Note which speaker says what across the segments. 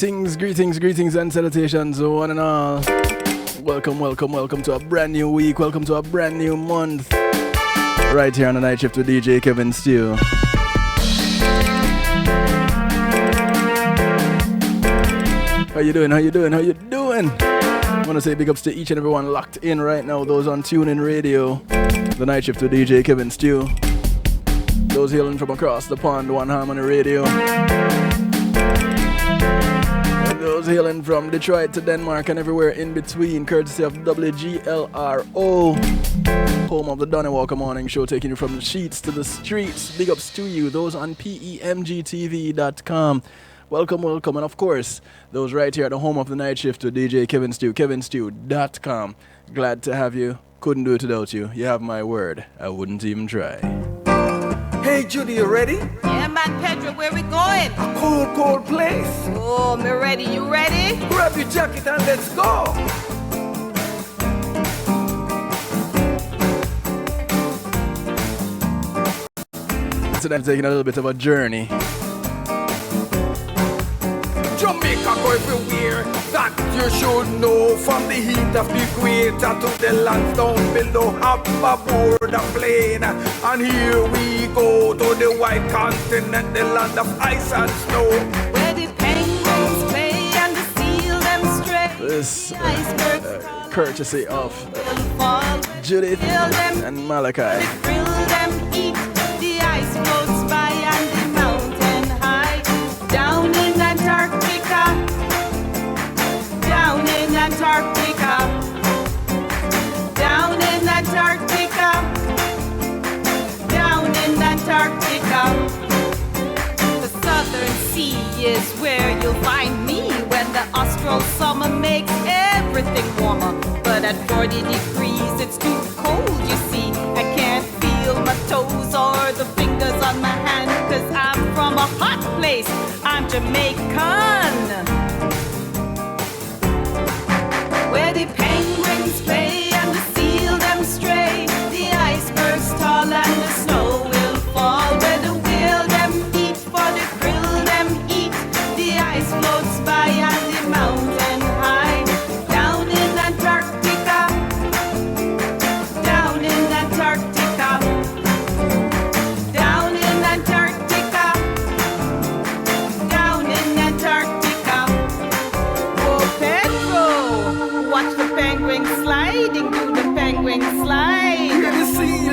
Speaker 1: Greetings and salutations, one and all. Welcome to a brand new week. Welcome to a brand new month. Right here on the night shift with DJ Kevin Steele. How you doing? I want to say big ups to each and everyone locked in right now. Those on TuneIn Radio, the night shift with DJ Kevin Steele. Those hailing from across the pond, One Harmony Radio. Those hailing from Detroit to Denmark and everywhere in between, courtesy of WGLRO, home of the Donny Walker Morning Show, taking you from the sheets to the streets. Big ups to you, those on PEMGTV.com. Welcome, and of course, those right here at the home of the night shift to DJ Kevin Stew, kevinstew.com. Glad to have you. Couldn't do it without you. You have my word. I wouldn't even try.
Speaker 2: Hey, Judy, you ready?
Speaker 3: Yeah, man, Pedro, where we going?
Speaker 2: A cold place.
Speaker 3: Oh, me ready. You ready?
Speaker 2: Grab your jacket and let's go.
Speaker 1: Today I'm taking a little bit of a journey.
Speaker 2: Jamaica go everywhere, that you should know. From the heat of the equator to the lands down below. Up aboard a plane, and here we go to the white continent, the land of ice and snow.
Speaker 3: Where the penguins play and the seal them straight.
Speaker 1: This courtesy of Judith and Malachi.
Speaker 3: Grill them, eat, the ice floats by and the mountain high. Down in Antarctica, down in Antarctica, down in Antarctica, down in Antarctica. The southern sea is where you'll find me when the austral summer makes everything warmer. But at 40 degrees it's too cold, you see. I can't feel my toes or the fingers on my hand, 'cause I'm from a hot place. I'm Jamaican, where the penguins play and the seal them stray. The icebergs tall and the snow will fall. Where the whale them eat, for the grill them eat. The ice floats by and the mountain high. Down in Antarctica, down in Antarctica, down in Antarctica, down in Antarctica. Oh, Pedro, watch the penguin sliding, do the penguin slide.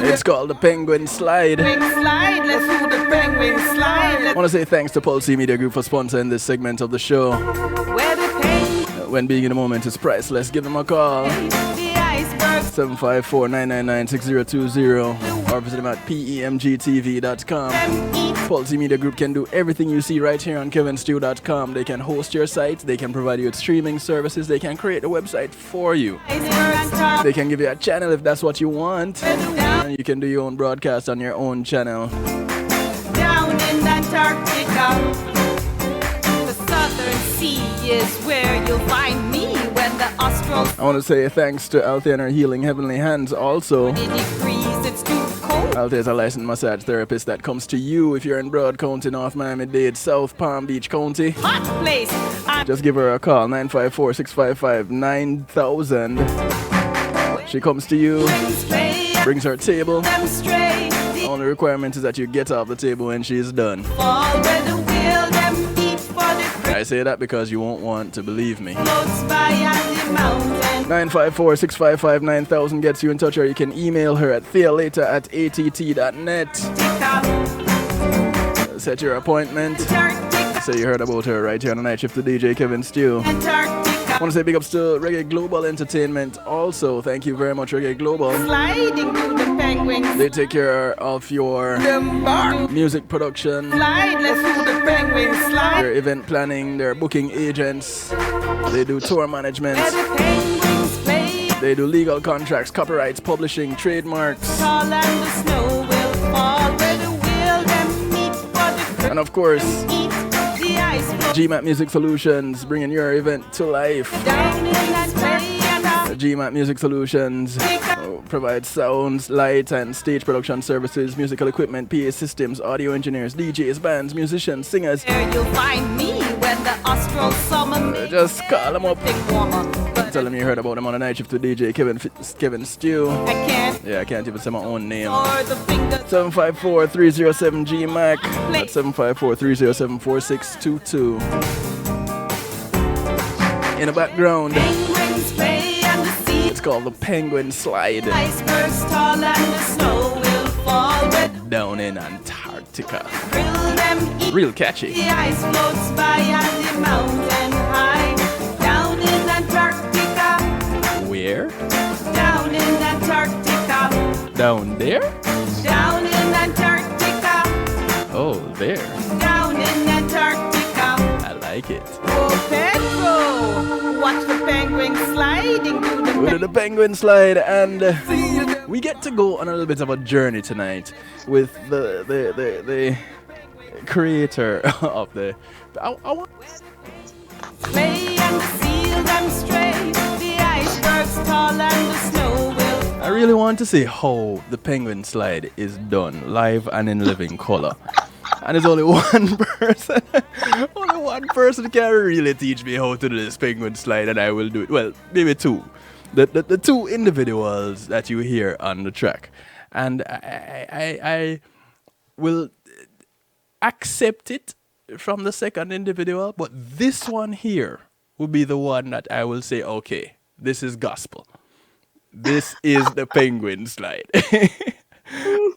Speaker 1: It's called the Penguin Slide.
Speaker 3: Penguin slide, let's do the penguin slide.
Speaker 1: I want to say thanks to Pulse Media Group for sponsoring this segment of the show.
Speaker 3: Where the penguin,
Speaker 1: When being in the moment is priceless, give them a call.
Speaker 3: the icebergs
Speaker 1: 754-999-6020 or visit them at PEMGTV.com.
Speaker 3: them eat.
Speaker 1: Pulse Media Group can do everything you see right here on kevinstew.com. They can host your site, they can provide you with streaming services, they can create a website for you.
Speaker 3: Icebergs tall.
Speaker 1: They can give you a channel if that's what you want.
Speaker 3: Down,
Speaker 1: And you can do your own broadcast on your own channel.
Speaker 3: down in Antarctica. The southern sea is where you'll find me when the austral
Speaker 1: I want to say thanks to Althea and her Healing Heavenly Hands also.
Speaker 3: 40 degrees, it's too cold.
Speaker 1: Althea is a licensed massage therapist that comes to you if you're in Broad County, North Miami-Dade, South Palm Beach County.
Speaker 3: Hot place, I'm
Speaker 1: Just give her a call, 954-655-9000. She comes to you,
Speaker 3: penguins play and
Speaker 1: brings her table.
Speaker 3: them stray. The
Speaker 1: Only requirement is that you get off the table when she's done.
Speaker 3: fall where the whale them eat, for the
Speaker 1: I say that because you won't want to believe me.
Speaker 3: floats by and the mountain.
Speaker 1: 954-655-9000 gets you in touch, or you can email her at thealater@att.net. Set your appointment.
Speaker 3: Antarctica,
Speaker 1: Say you heard about her right here on the night shift to DJ Kevin Stew. I
Speaker 3: Antarctica.
Speaker 1: want to say big ups to Reggae Global Entertainment also. Thank you very much, Reggae Global.
Speaker 3: Sliding to the penguins.
Speaker 1: They take care of your music production,
Speaker 3: Slide, let's do the penguin slide.
Speaker 1: their event planning, their booking agents. They do tour management.
Speaker 3: Where the penguins play,
Speaker 1: They do legal contracts, copyrights, publishing, trademarks.
Speaker 3: tall and the snow will fall. Where the whale them eat, for the
Speaker 1: And of course,
Speaker 3: eat. The ice floats
Speaker 1: GMAT Music Solutions, bringing your event to life.
Speaker 3: down in Antarctica.
Speaker 1: GMAT Music Solutions, Provides sounds, light, and stage production services, musical equipment, PA systems, audio engineers, DJs, bands, musicians, singers.
Speaker 3: There you'll find me when the austral summer makes
Speaker 1: Just call them up.
Speaker 3: everything warmer. But
Speaker 1: Tell them you heard about them on the night shift with DJ Kevin Stew.
Speaker 3: I can't
Speaker 1: Yeah, I can't even say my own name.
Speaker 3: ignore the fingers
Speaker 1: 754-307-GMAC. That's 754-307-4622. In the background,
Speaker 3: penguins play and the sea.
Speaker 1: it's called the Penguin Slide.
Speaker 3: Icebergs tall and the snow will fall. But
Speaker 1: Down in Antarctica.
Speaker 3: thrill them eat.
Speaker 1: Real catchy.
Speaker 3: The ice floats by and the mountain high. Down in Antarctica.
Speaker 1: Where?
Speaker 3: Down in Antarctica.
Speaker 1: Down there?
Speaker 3: Down in Antarctica.
Speaker 1: Oh, there.
Speaker 3: Down in Antarctica.
Speaker 1: I like it.
Speaker 3: Oh, Pedro, watch the penguin sliding through the
Speaker 1: We do the Penguin Slide, and we get to go on a little bit of a journey tonight with the creator of the. I want
Speaker 3: play and the seal them straight. The icebergs tall and the snow will.
Speaker 1: I really want to see how the Penguin Slide is done live and in living color. And there's only one person, only one person can really teach me how to do this Penguin Slide, and I will do it. Well, maybe two. The two individuals that you hear on the track. And I will accept it from the second individual, but this one here will be the one that I will say, okay, this is gospel. This is the Penguin Slide.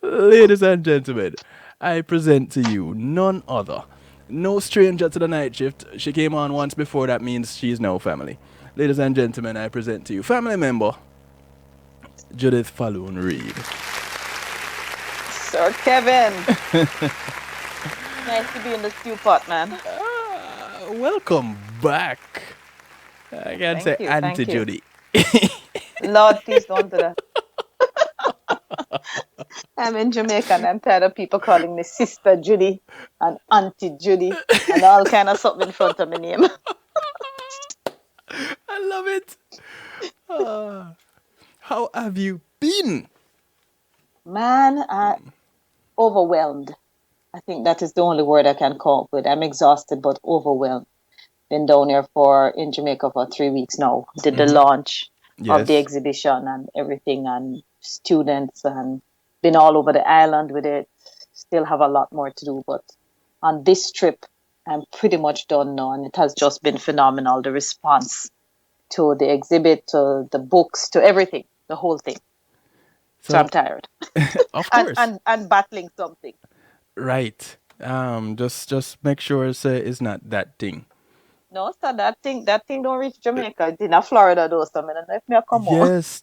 Speaker 1: Ladies and gentlemen, I present to you none other, no stranger to the night shift. She came on once before, that means she is now family. Ladies and gentlemen, I present to you family member, Judith Falloon-Reid.
Speaker 4: Sir Kevin. Nice to be in the stew pot, man.
Speaker 1: Welcome back. I can't say
Speaker 4: you,
Speaker 1: Auntie
Speaker 4: thank you.
Speaker 1: Judy.
Speaker 4: Lord, please don't do that. I'm in Jamaica and I'm tired of people calling me Sister Judy and Auntie Judy and all kind of something in front of my name.
Speaker 1: I love it. How have you been?
Speaker 4: Man, overwhelmed. I think that is the only word I can come up with. I'm exhausted but overwhelmed. Been down here in Jamaica for 3 weeks now. Did the launch of the exhibition and everything, and students, and been all over the island with it. Still have a lot more to do, but on this trip, I'm pretty much done now, and it has just been phenomenal. The response to the exhibit, to the books, to everything, the whole thing. So I'm tired.
Speaker 1: Of course.
Speaker 4: and battling something.
Speaker 1: Right. Just make sure it's not that thing.
Speaker 4: No, so that thing don't reach Jamaica. It's in Florida though, so I don't know if me come on.
Speaker 1: Yes,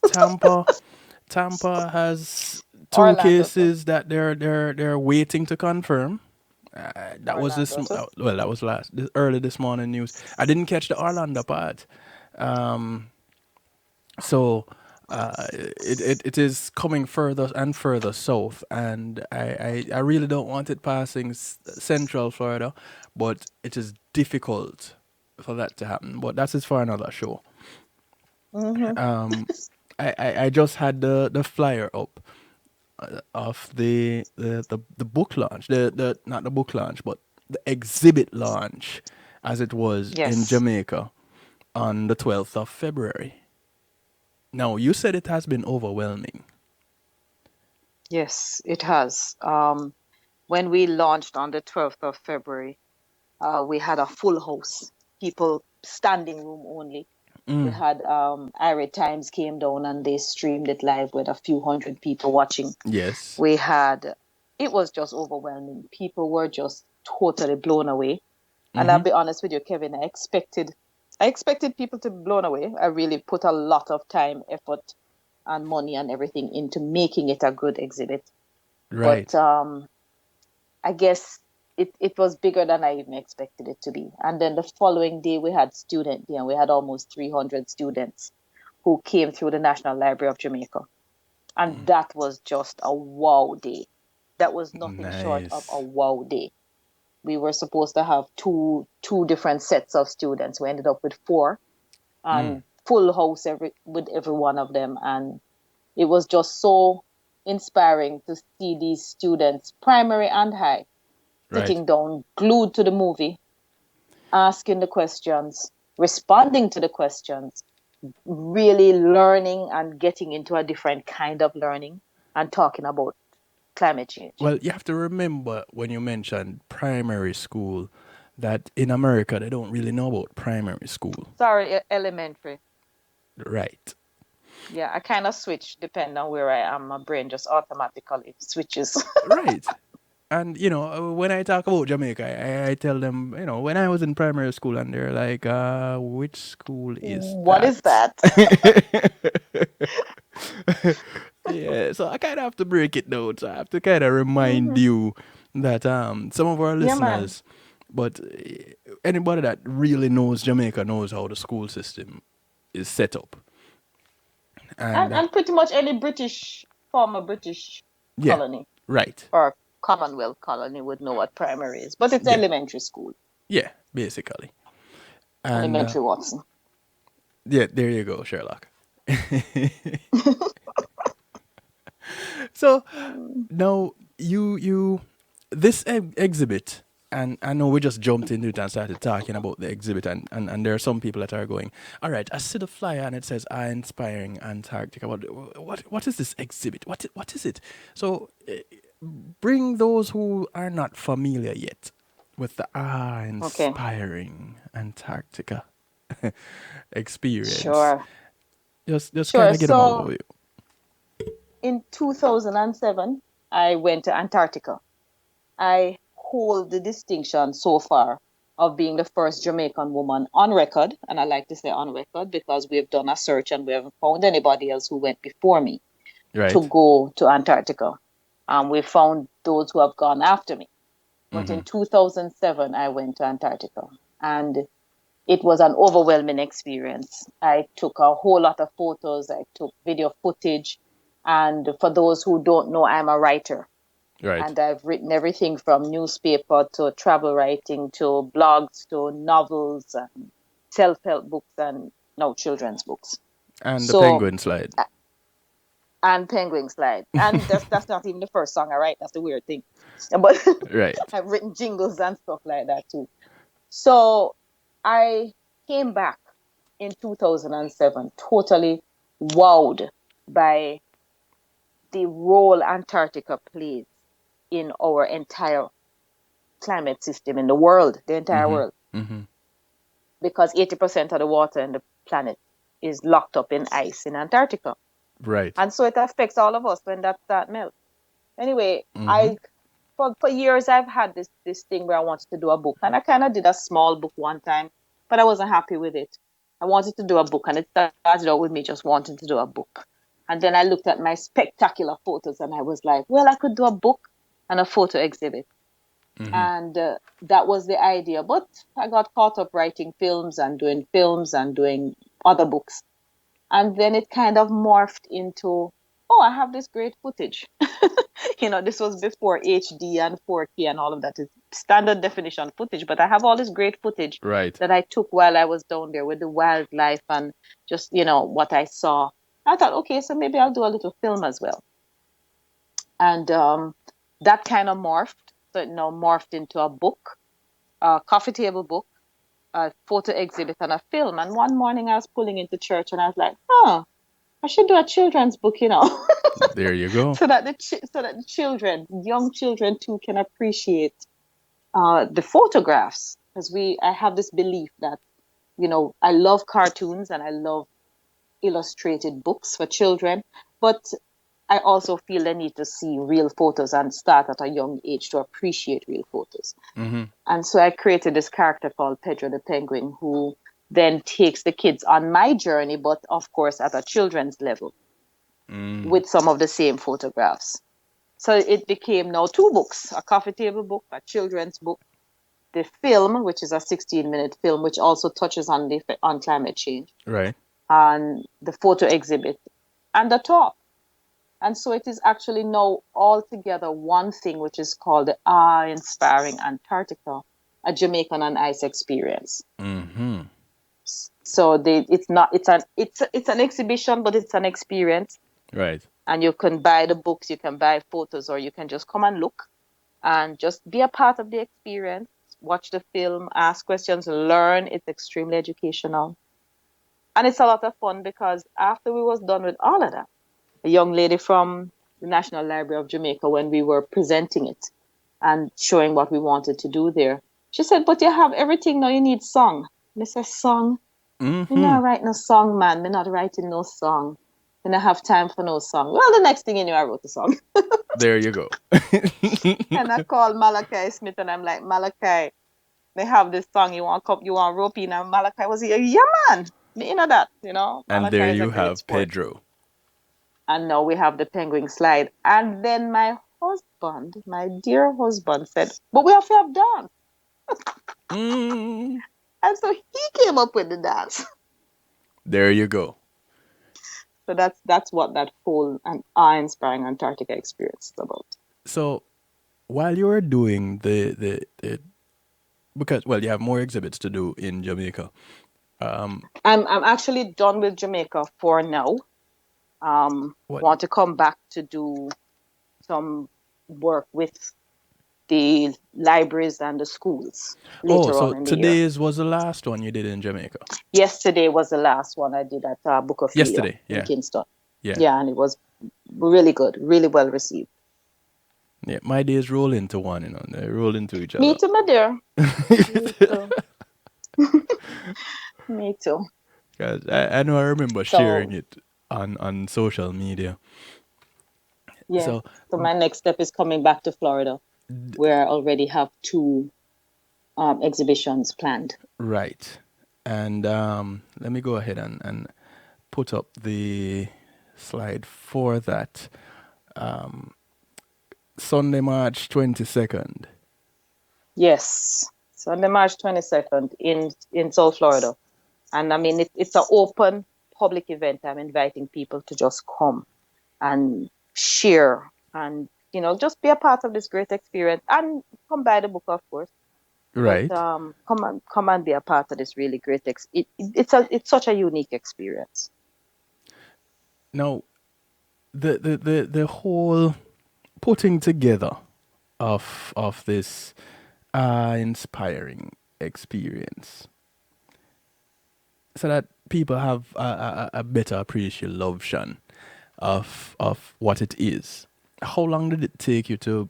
Speaker 1: Tampa has two
Speaker 4: Orlando,
Speaker 1: cases that they're waiting to confirm. That was early this morning news. I didn't catch the Orlando part. So it is coming further and further south, and I really don't want it passing central Florida, but it is difficult for that to happen. But that's for another show. I just had the flyer up of the book launch, the not the book launch, but the exhibit launch, as it was in Jamaica on the 12th of February. Now, you said it has been overwhelming.
Speaker 4: Yes, it has. When we launched on the 12th of February, we had a full house, people standing room only. We had Aaah Times came down and they streamed it live with a few hundred people watching.
Speaker 1: Yes.
Speaker 4: It was just overwhelming. People were just totally blown away. And I'll be honest with you, Kevin, I expected people to be blown away. I really put a lot of time, effort, and money and everything into making it a good exhibit.
Speaker 1: Right.
Speaker 4: But I guess it was bigger than I even expected it to be. And then the following day, we had student day, and we had almost 300 students who came through the National Library of Jamaica. And that was just a wow day. That was nothing short of a wow day. We were supposed to have two different sets of students. We ended up with 4, and full house with every one of them. And it was just so inspiring to see these students, primary and high,
Speaker 1: Right.
Speaker 4: sitting down, glued to the movie, asking the questions, responding to the questions, really learning and getting into a different kind of learning and talking about climate change.
Speaker 1: Well, you have to remember when you mentioned primary school that in America they don't really know about primary school.
Speaker 4: Sorry, elementary.
Speaker 1: Right.
Speaker 4: Yeah, I kind of switch depending on where I am. My brain just automatically switches.
Speaker 1: Right. And when I talk about Jamaica, I tell them, when I was in primary school, and they're like, which school is
Speaker 4: What is
Speaker 1: that?
Speaker 4: that?
Speaker 1: Yeah, so I kind of have to break it down. So I have to kind of remind
Speaker 4: Mhm.
Speaker 1: you that some of our
Speaker 4: Yeah, man.
Speaker 1: listeners, but anybody that really knows Jamaica knows how the school system is set up. And
Speaker 4: And pretty much any former British
Speaker 1: yeah,
Speaker 4: colony
Speaker 1: right.
Speaker 4: or Commonwealth colony would know what primary is. But it's
Speaker 1: Yeah,
Speaker 4: elementary school,
Speaker 1: yeah, basically. And
Speaker 4: elementary Watson.
Speaker 1: yeah, there you go, Sherlock. So
Speaker 4: Mm.
Speaker 1: now you this exhibit, and I know we just jumped into it and started talking about the exhibit, and there are some people that are going, all right, I see the flyer and it says Aaah-Inspiring Antarctica. What is this exhibit? What is it? So bring those who are not familiar yet with the
Speaker 4: Okay,
Speaker 1: Aaah-Inspiring Antarctica experience.
Speaker 4: sure.
Speaker 1: Just kind
Speaker 4: Sure.
Speaker 1: of get them over
Speaker 4: So
Speaker 1: with.
Speaker 4: in 2007, I went to Antarctica. I hold the distinction so far of being the first Jamaican woman on record. And I like to say on record because we have done a search and we haven't found anybody else who went before me to
Speaker 1: Right.
Speaker 4: go to Antarctica. We found those who have gone after me. But
Speaker 1: Mm-hmm.
Speaker 4: in 2007, I went to Antarctica and it was an overwhelming experience. I took a whole lot of photos, I took video footage. And for those who don't know, I'm a writer.
Speaker 1: Right.
Speaker 4: And I've written everything from newspaper to travel writing to blogs to novels and self-help books and now children's books.
Speaker 1: And the
Speaker 4: So,
Speaker 1: penguin slide.
Speaker 4: and Penguin Slide. And that's not even the first song I write. That's the weird thing. But
Speaker 1: Right.
Speaker 4: I've written jingles and stuff like that too. So I came back in 2007 totally wowed by the role Antarctica plays in our entire climate system in the world, the entire
Speaker 1: Mm-hmm.
Speaker 4: world,
Speaker 1: Mm-hmm.
Speaker 4: because 80% of the water in the planet is locked up in ice in Antarctica.
Speaker 1: Right.
Speaker 4: And so it affects all of us when that start melt. Anyway,
Speaker 1: Mm-hmm.
Speaker 4: for years I've had this thing where I wanted to do a book, and I kind of did a small book one time, but I wasn't happy with it. I wanted to do a book, and it started out with me just wanting to do a book. And then I looked at my spectacular photos, and I was like, well, I could do a book and a photo exhibit.
Speaker 1: Mm-hmm.
Speaker 4: And that was the idea. But I got caught up writing films and doing other books. And then it kind of morphed into, oh, I have this great footage. This was before HD and 4K and all of that is standard definition footage. But I have all this great footage
Speaker 1: Right.
Speaker 4: that I took while I was down there with the wildlife and just, what I saw. I thought, okay, so maybe I'll do a little film as well. And that kind of morphed. So it now morphed into a book, a coffee table book, a photo exhibit, and a film. And one morning I was pulling into church and I was like, I should do a children's book,
Speaker 1: There you go.
Speaker 4: so that the children, young children too, can appreciate the photographs. Because I have this belief that, I love cartoons and I love illustrated books for children, but I also feel the need to see real photos and start at a young age to appreciate real photos.
Speaker 1: Mm-hmm.
Speaker 4: And so I created this character called Pedro the Penguin, who then takes the kids on my journey, but of course at a children's level with some of the same photographs. So it became now two books, a coffee table book, a children's book, the film, which is a 16-minute film, which also touches on climate change,
Speaker 1: Right.
Speaker 4: and the photo exhibit, and the talk. And so it is actually now all together one thing, which is called the Aaah-Inspiring Antarctica, a Jamaican on ice experience.
Speaker 1: Mm-hmm.
Speaker 4: So it's an exhibition, but it's an experience.
Speaker 1: Right.
Speaker 4: And you can buy the books, you can buy photos, or you can just come and look and just be a part of the experience. Watch the film, ask questions, learn. It's extremely educational. And it's a lot of fun because after we was done with all of that, a young lady from the National Library of Jamaica, when we were presenting it and showing what we wanted to do there, she said, but you have everything now, you need song. And I said, song? Me
Speaker 1: Mm-hmm.
Speaker 4: not write no song, man. Me not writing no song. And I have time for no song. Well, the next thing you know, I wrote a song.
Speaker 1: There you go.
Speaker 4: And I called Malachi Smith and I'm like, Malachi, they have this song, you want cup, you want rope in, and Malachi was here, yeah man, me into that,
Speaker 1: And
Speaker 4: Malachi
Speaker 1: there
Speaker 4: is a
Speaker 1: you
Speaker 4: great
Speaker 1: have
Speaker 4: sport.
Speaker 1: Pedro.
Speaker 4: And now we have the penguin slide. And then my husband, my dear husband said, but we have to have dance.
Speaker 1: Mm.
Speaker 4: And so he came up with the dance.
Speaker 1: There you go.
Speaker 4: So that's what that whole and awe-inspiring Antarctica experience is about.
Speaker 1: So while you were doing the because well you have more exhibits to do in Jamaica.
Speaker 4: I'm actually done with Jamaica for now.
Speaker 1: What?
Speaker 4: Want to come back to do some work with the libraries and the schools
Speaker 1: Oh,
Speaker 4: later
Speaker 1: so
Speaker 4: on in the year.
Speaker 1: today's was the last one you did in Jamaica.
Speaker 4: Yesterday was the last one I did at Bookophilia
Speaker 1: Yesterday,
Speaker 4: in
Speaker 1: yeah.
Speaker 4: Kingston.
Speaker 1: Yeah.
Speaker 4: Yeah, and it was really good, really well received.
Speaker 1: Yeah. My days roll into one, they roll into each
Speaker 4: Me
Speaker 1: other.
Speaker 4: too, my dear. Me too. Me too.
Speaker 1: 'Cause I know I remember sharing
Speaker 4: So,
Speaker 1: it on social media.
Speaker 4: yeah.
Speaker 1: So
Speaker 4: So my next step is coming back to Florida, where I already have two exhibitions planned.
Speaker 1: right. And let me go ahead and put up the slide for that. Sunday, March 22nd.
Speaker 4: Yes. So on the March 22nd in South Florida. And I mean, it's an open public event. I'm inviting people to just come and share and, just be a part of this great experience and come buy the book, of course. But
Speaker 1: Right.
Speaker 4: come and be a part of this really great it's such a unique experience.
Speaker 1: Now, the whole putting together of this inspiring experience so that people have a better appreciation of what it is. How long did it take you to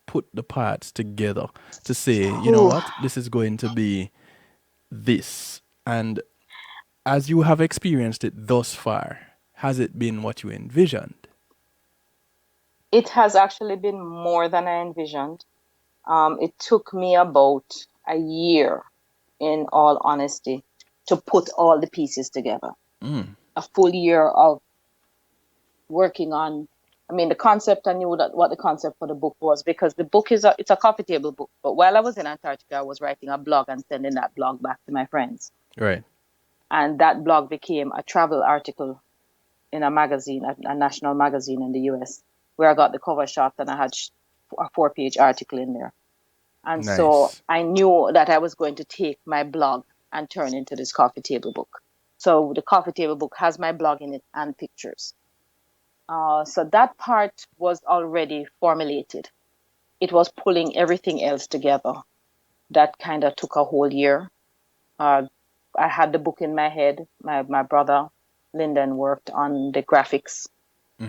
Speaker 1: put the parts together to say, you know
Speaker 4: Ooh.
Speaker 1: what, this is going to be this? And as you have experienced it thus far, has it been what you envisioned?
Speaker 4: It has actually been more than I envisioned. It took me about a year, in all honesty, to put all the pieces together. A full year of working on. I mean, the concept, I knew that what the concept for the book was, because the book it's a coffee table book. But while I was in Antarctica, I was writing a blog and sending that blog back to my friends.
Speaker 1: Right.
Speaker 4: And that blog became a travel article in a magazine, a national magazine in the US, where I got the cover shot and I had a 4-page article in there. And so
Speaker 1: Nice.
Speaker 4: I knew that I was going to take my blog and turn into this coffee table book. So the coffee table book has my blog in it and pictures. So that part was already formulated. It was pulling everything else together. That kind of took a whole year. I had the book in my head. My brother, Lyndon, worked on the graphics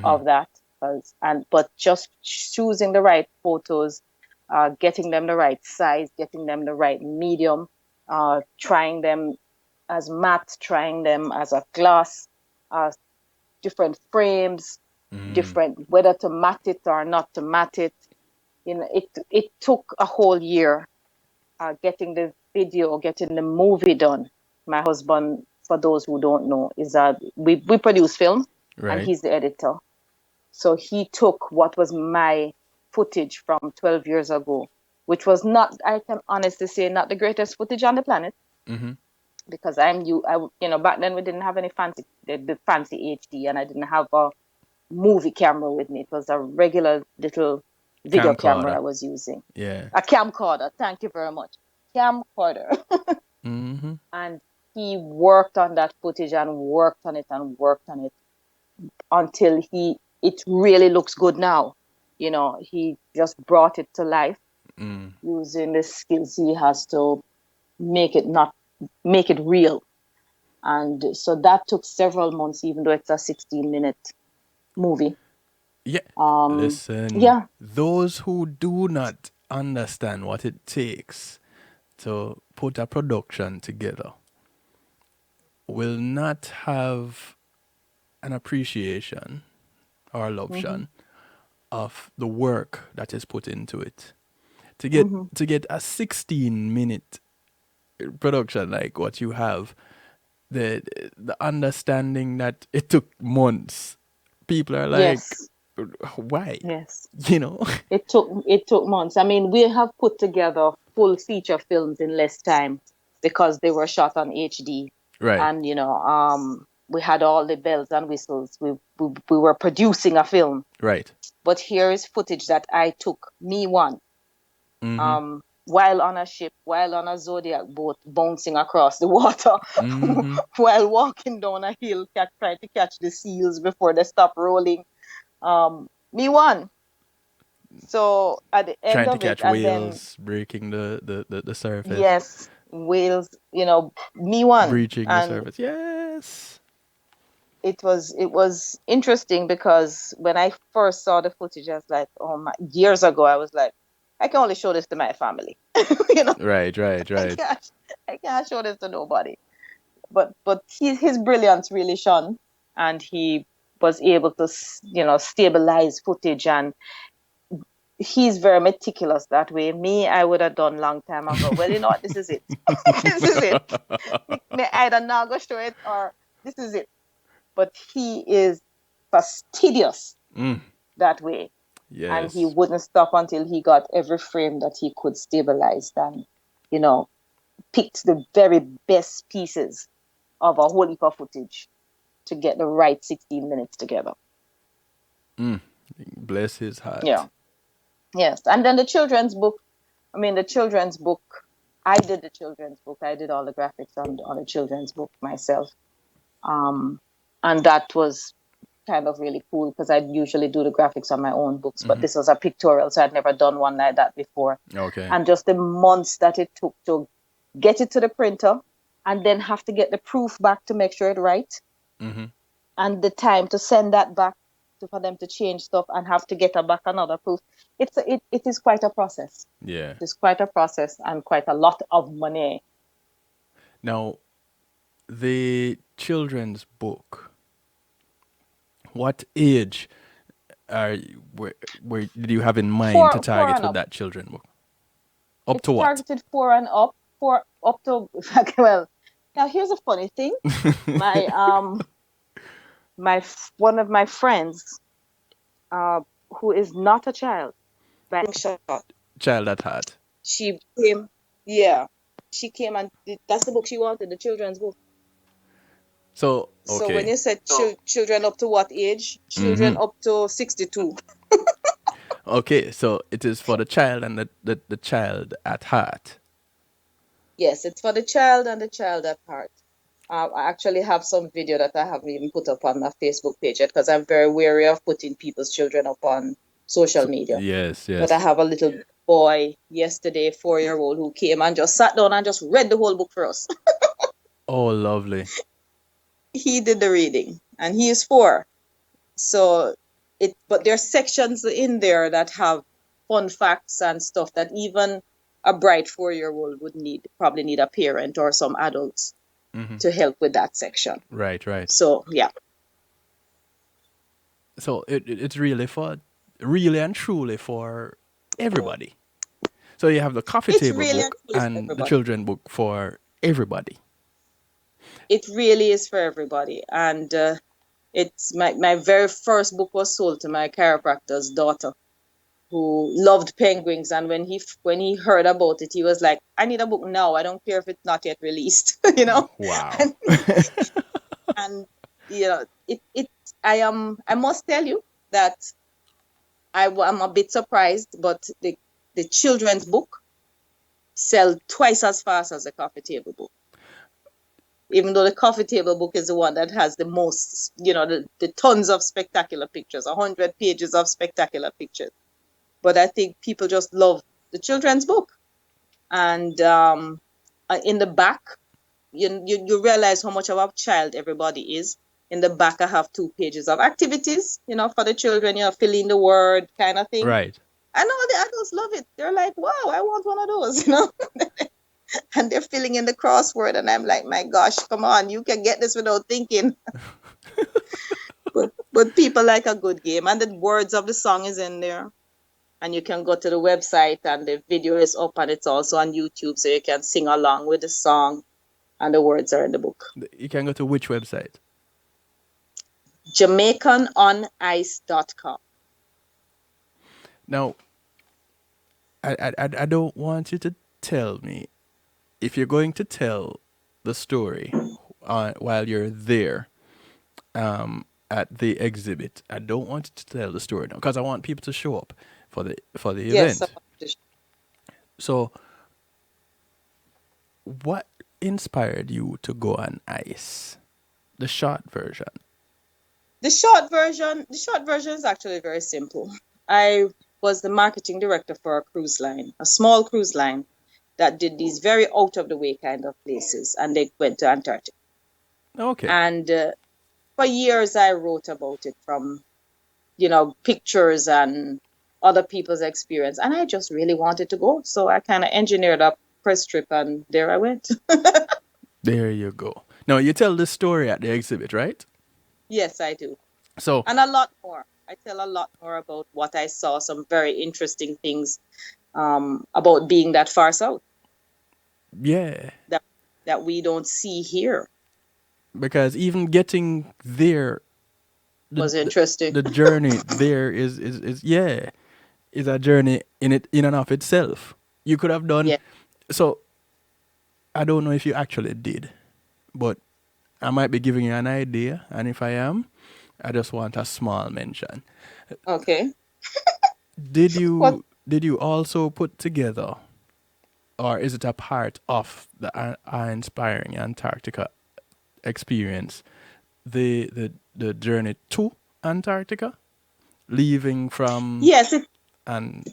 Speaker 4: of that. But just choosing the right photos, getting them the right size, getting them the right medium, trying them as matte, trying them as a glass, different frames, different whether to matte it or not to matte it. It took a whole year getting the video, getting the movie done. My husband, for those who don't know, is that we produce film, and
Speaker 1: Right.
Speaker 4: he's the editor. So he took what was my footage from 12 years ago, which was not, I can honestly say, not the greatest footage on the planet. Because back then we didn't have any the fancy HD, and I didn't have a movie camera with me. It was a regular little video camera I
Speaker 1: Camcorder.
Speaker 4: was using.
Speaker 1: Yeah.
Speaker 4: A camcorder. Thank you very much. Camcorder.
Speaker 1: Mm-hmm.
Speaker 4: And he worked on that footage and worked on it and worked on it. until it really looks good now. You know, he just brought it to life using the skills he has to make it real. And so that took several months, even though it's a 16-minute movie.
Speaker 1: Yeah.
Speaker 4: Um,
Speaker 1: Listen,
Speaker 4: yeah.
Speaker 1: those who do not understand what it takes to put a production together will not have an appreciation or
Speaker 4: Mm-hmm.
Speaker 1: lovetion of the work that is put into it. To get
Speaker 4: Mm-hmm.
Speaker 1: to get a 16-minute production like what you have, the understanding that it took months. People are like,
Speaker 4: Yes.
Speaker 1: why?
Speaker 4: Yes.
Speaker 1: You know?
Speaker 4: It took months. I mean, we have put together full feature films in less time because they were shot on HD,
Speaker 1: Right,
Speaker 4: and we had all the bells and whistles. We were producing a film,
Speaker 1: right.
Speaker 4: but here is footage that I took, me one,
Speaker 1: Mm-hmm.
Speaker 4: while on a ship, while on a Zodiac boat, bouncing across the water,
Speaker 1: Mm-hmm.
Speaker 4: while walking down a hill, trying to catch the seals before they stop rolling. Me one. So at the end
Speaker 1: Trying to
Speaker 4: of it,
Speaker 1: catch
Speaker 4: and then
Speaker 1: whales, breaking the surface,
Speaker 4: yes, whales, me one.
Speaker 1: breaching the
Speaker 4: And
Speaker 1: surface. Yes.
Speaker 4: it was interesting because when I first saw the footage, I was like, oh my, years ago, I was like, I can only show this to my family. you know,
Speaker 1: Right, right,
Speaker 4: I
Speaker 1: right.
Speaker 4: can't I can't show this to nobody. But his brilliance really shone, and he was able to stabilize footage, and he's very meticulous that way. Me, I would have done long time ago. Well, you know what? This is it. This is it. Me either not go show it or this is it. But he is fastidious
Speaker 1: Mm,
Speaker 4: that way. And he
Speaker 1: yes.
Speaker 4: wouldn't stop until he got every frame that he could stabilize and, you know, picked the very best pieces of a whole heap of footage to get the right 16 minutes together.
Speaker 1: Mm. Bless his heart.
Speaker 4: Yeah. Yes. And then the children's book. I mean, the children's book, I did the children's book. I did all the graphics on the children's book myself. And that was kind of really cool because I usually do the graphics on my own books, but this was a pictorial, so I'd never done one like that before.
Speaker 1: Okay.
Speaker 4: And just the months that it took to get it to the printer and then have to get the proof back to make sure it's right,
Speaker 1: Mm-hmm.
Speaker 4: and the time to send that back for them to change stuff and have to get back another proof. It is quite a process.
Speaker 1: Yeah.
Speaker 4: It's quite a process and quite a lot of money.
Speaker 1: Now, the children's book. What age where did you have in mind to
Speaker 4: Four
Speaker 1: target
Speaker 4: and
Speaker 1: with
Speaker 4: up.
Speaker 1: that children book? Up
Speaker 4: It's
Speaker 1: to what?
Speaker 4: targeted four and up. Four up to well. Now here's a funny thing. My one of my friends, who is not a child by shot.
Speaker 1: Child at heart.
Speaker 4: She came, yeah. She came and that's the book she wanted, the children's book.
Speaker 1: So
Speaker 4: So when
Speaker 1: okay.
Speaker 4: you said children up to what age? Children
Speaker 1: Mm-hmm.
Speaker 4: up to 62.
Speaker 1: Okay, so it is for the child and the child at heart.
Speaker 4: Yes, it's for the child and the child at heart. I actually have some video that I haven't even put up on my Facebook page yet because I'm very wary of putting people's children up on social media.
Speaker 1: Yes,
Speaker 4: But I
Speaker 1: yes.
Speaker 4: have a little boy yesterday, 4-year-old, who came and just sat down and just read the whole book for us.
Speaker 1: Oh, lovely.
Speaker 4: He did the reading, and he is 4. So but there are sections in there that have fun facts and stuff that even a bright 4-year-old would probably need a parent or some adults to help with that section.
Speaker 1: Right, right.
Speaker 4: So yeah.
Speaker 1: So it's really and truly for everybody. So you have the coffee
Speaker 4: It's
Speaker 1: table
Speaker 4: really
Speaker 1: book
Speaker 4: and truly for
Speaker 1: and the
Speaker 4: everybody.
Speaker 1: children book for everybody.
Speaker 4: It really is for everybody. And it's my very first book was sold to my chiropractor's daughter, who loved penguins. And when he heard about it, he was like, I need a book now. I don't care if it's not yet released, you know.
Speaker 1: Wow.
Speaker 4: And you know, I must tell you that I'm a bit surprised, but the children's book sell twice as fast as the coffee table book. even though the coffee table book is the one that has the most, the tons of spectacular pictures, 100 pages of spectacular pictures. But I think people just love the children's book. And in the back, you realize how much of a child everybody is. In the back, I have 2 pages of activities, for the children, fill in the word kind of thing.
Speaker 1: Right.
Speaker 4: I know the adults love it. They're like, wow, I want one of those, and they're filling in the crossword. And I'm like, my gosh, come on, you can get this without thinking. But people like a good game. And the words of the song is in there. And you can go to the website and the video is up and it's also on YouTube. So you can sing along with the song and the words are in the book.
Speaker 1: You can go to which website?
Speaker 4: JamaicanOnIce.com.
Speaker 1: Now, I don't want you to tell me if you're going to tell the story while you're there at the exhibit. I don't want you to tell the story now because I want people to show up for the
Speaker 4: Yes.
Speaker 1: event. So, what inspired you to go on ice? The short version.
Speaker 4: The short version is actually very simple. I was the marketing director for a cruise line, a small cruise line that did these very out of the way kind of places, and they went to Antarctica.
Speaker 1: Okay.
Speaker 4: And for years I wrote about it from, pictures and other people's experience, and I just really wanted to go, so I kind of engineered a press trip, and there I went.
Speaker 1: There you go. Now you tell the story at the exhibit, right?
Speaker 4: Yes, I do.
Speaker 1: So
Speaker 4: And a lot more. I tell a lot more about what I saw, some very interesting things about being that far south
Speaker 1: yeah,
Speaker 4: that we don't see here.
Speaker 1: because even getting there
Speaker 4: Was interesting.
Speaker 1: the journey there is a journey in and of itself. You could have done
Speaker 4: Yeah.
Speaker 1: so. I don't know if you actually did, but I might be giving you an idea, and if I am, I just want a small mention.
Speaker 4: Okay.
Speaker 1: Did
Speaker 4: What?
Speaker 1: you also put together, or is it a part of the Aaah-Inspiring Antarctica experience, the journey to Antarctica, leaving from
Speaker 4: Yes.
Speaker 1: and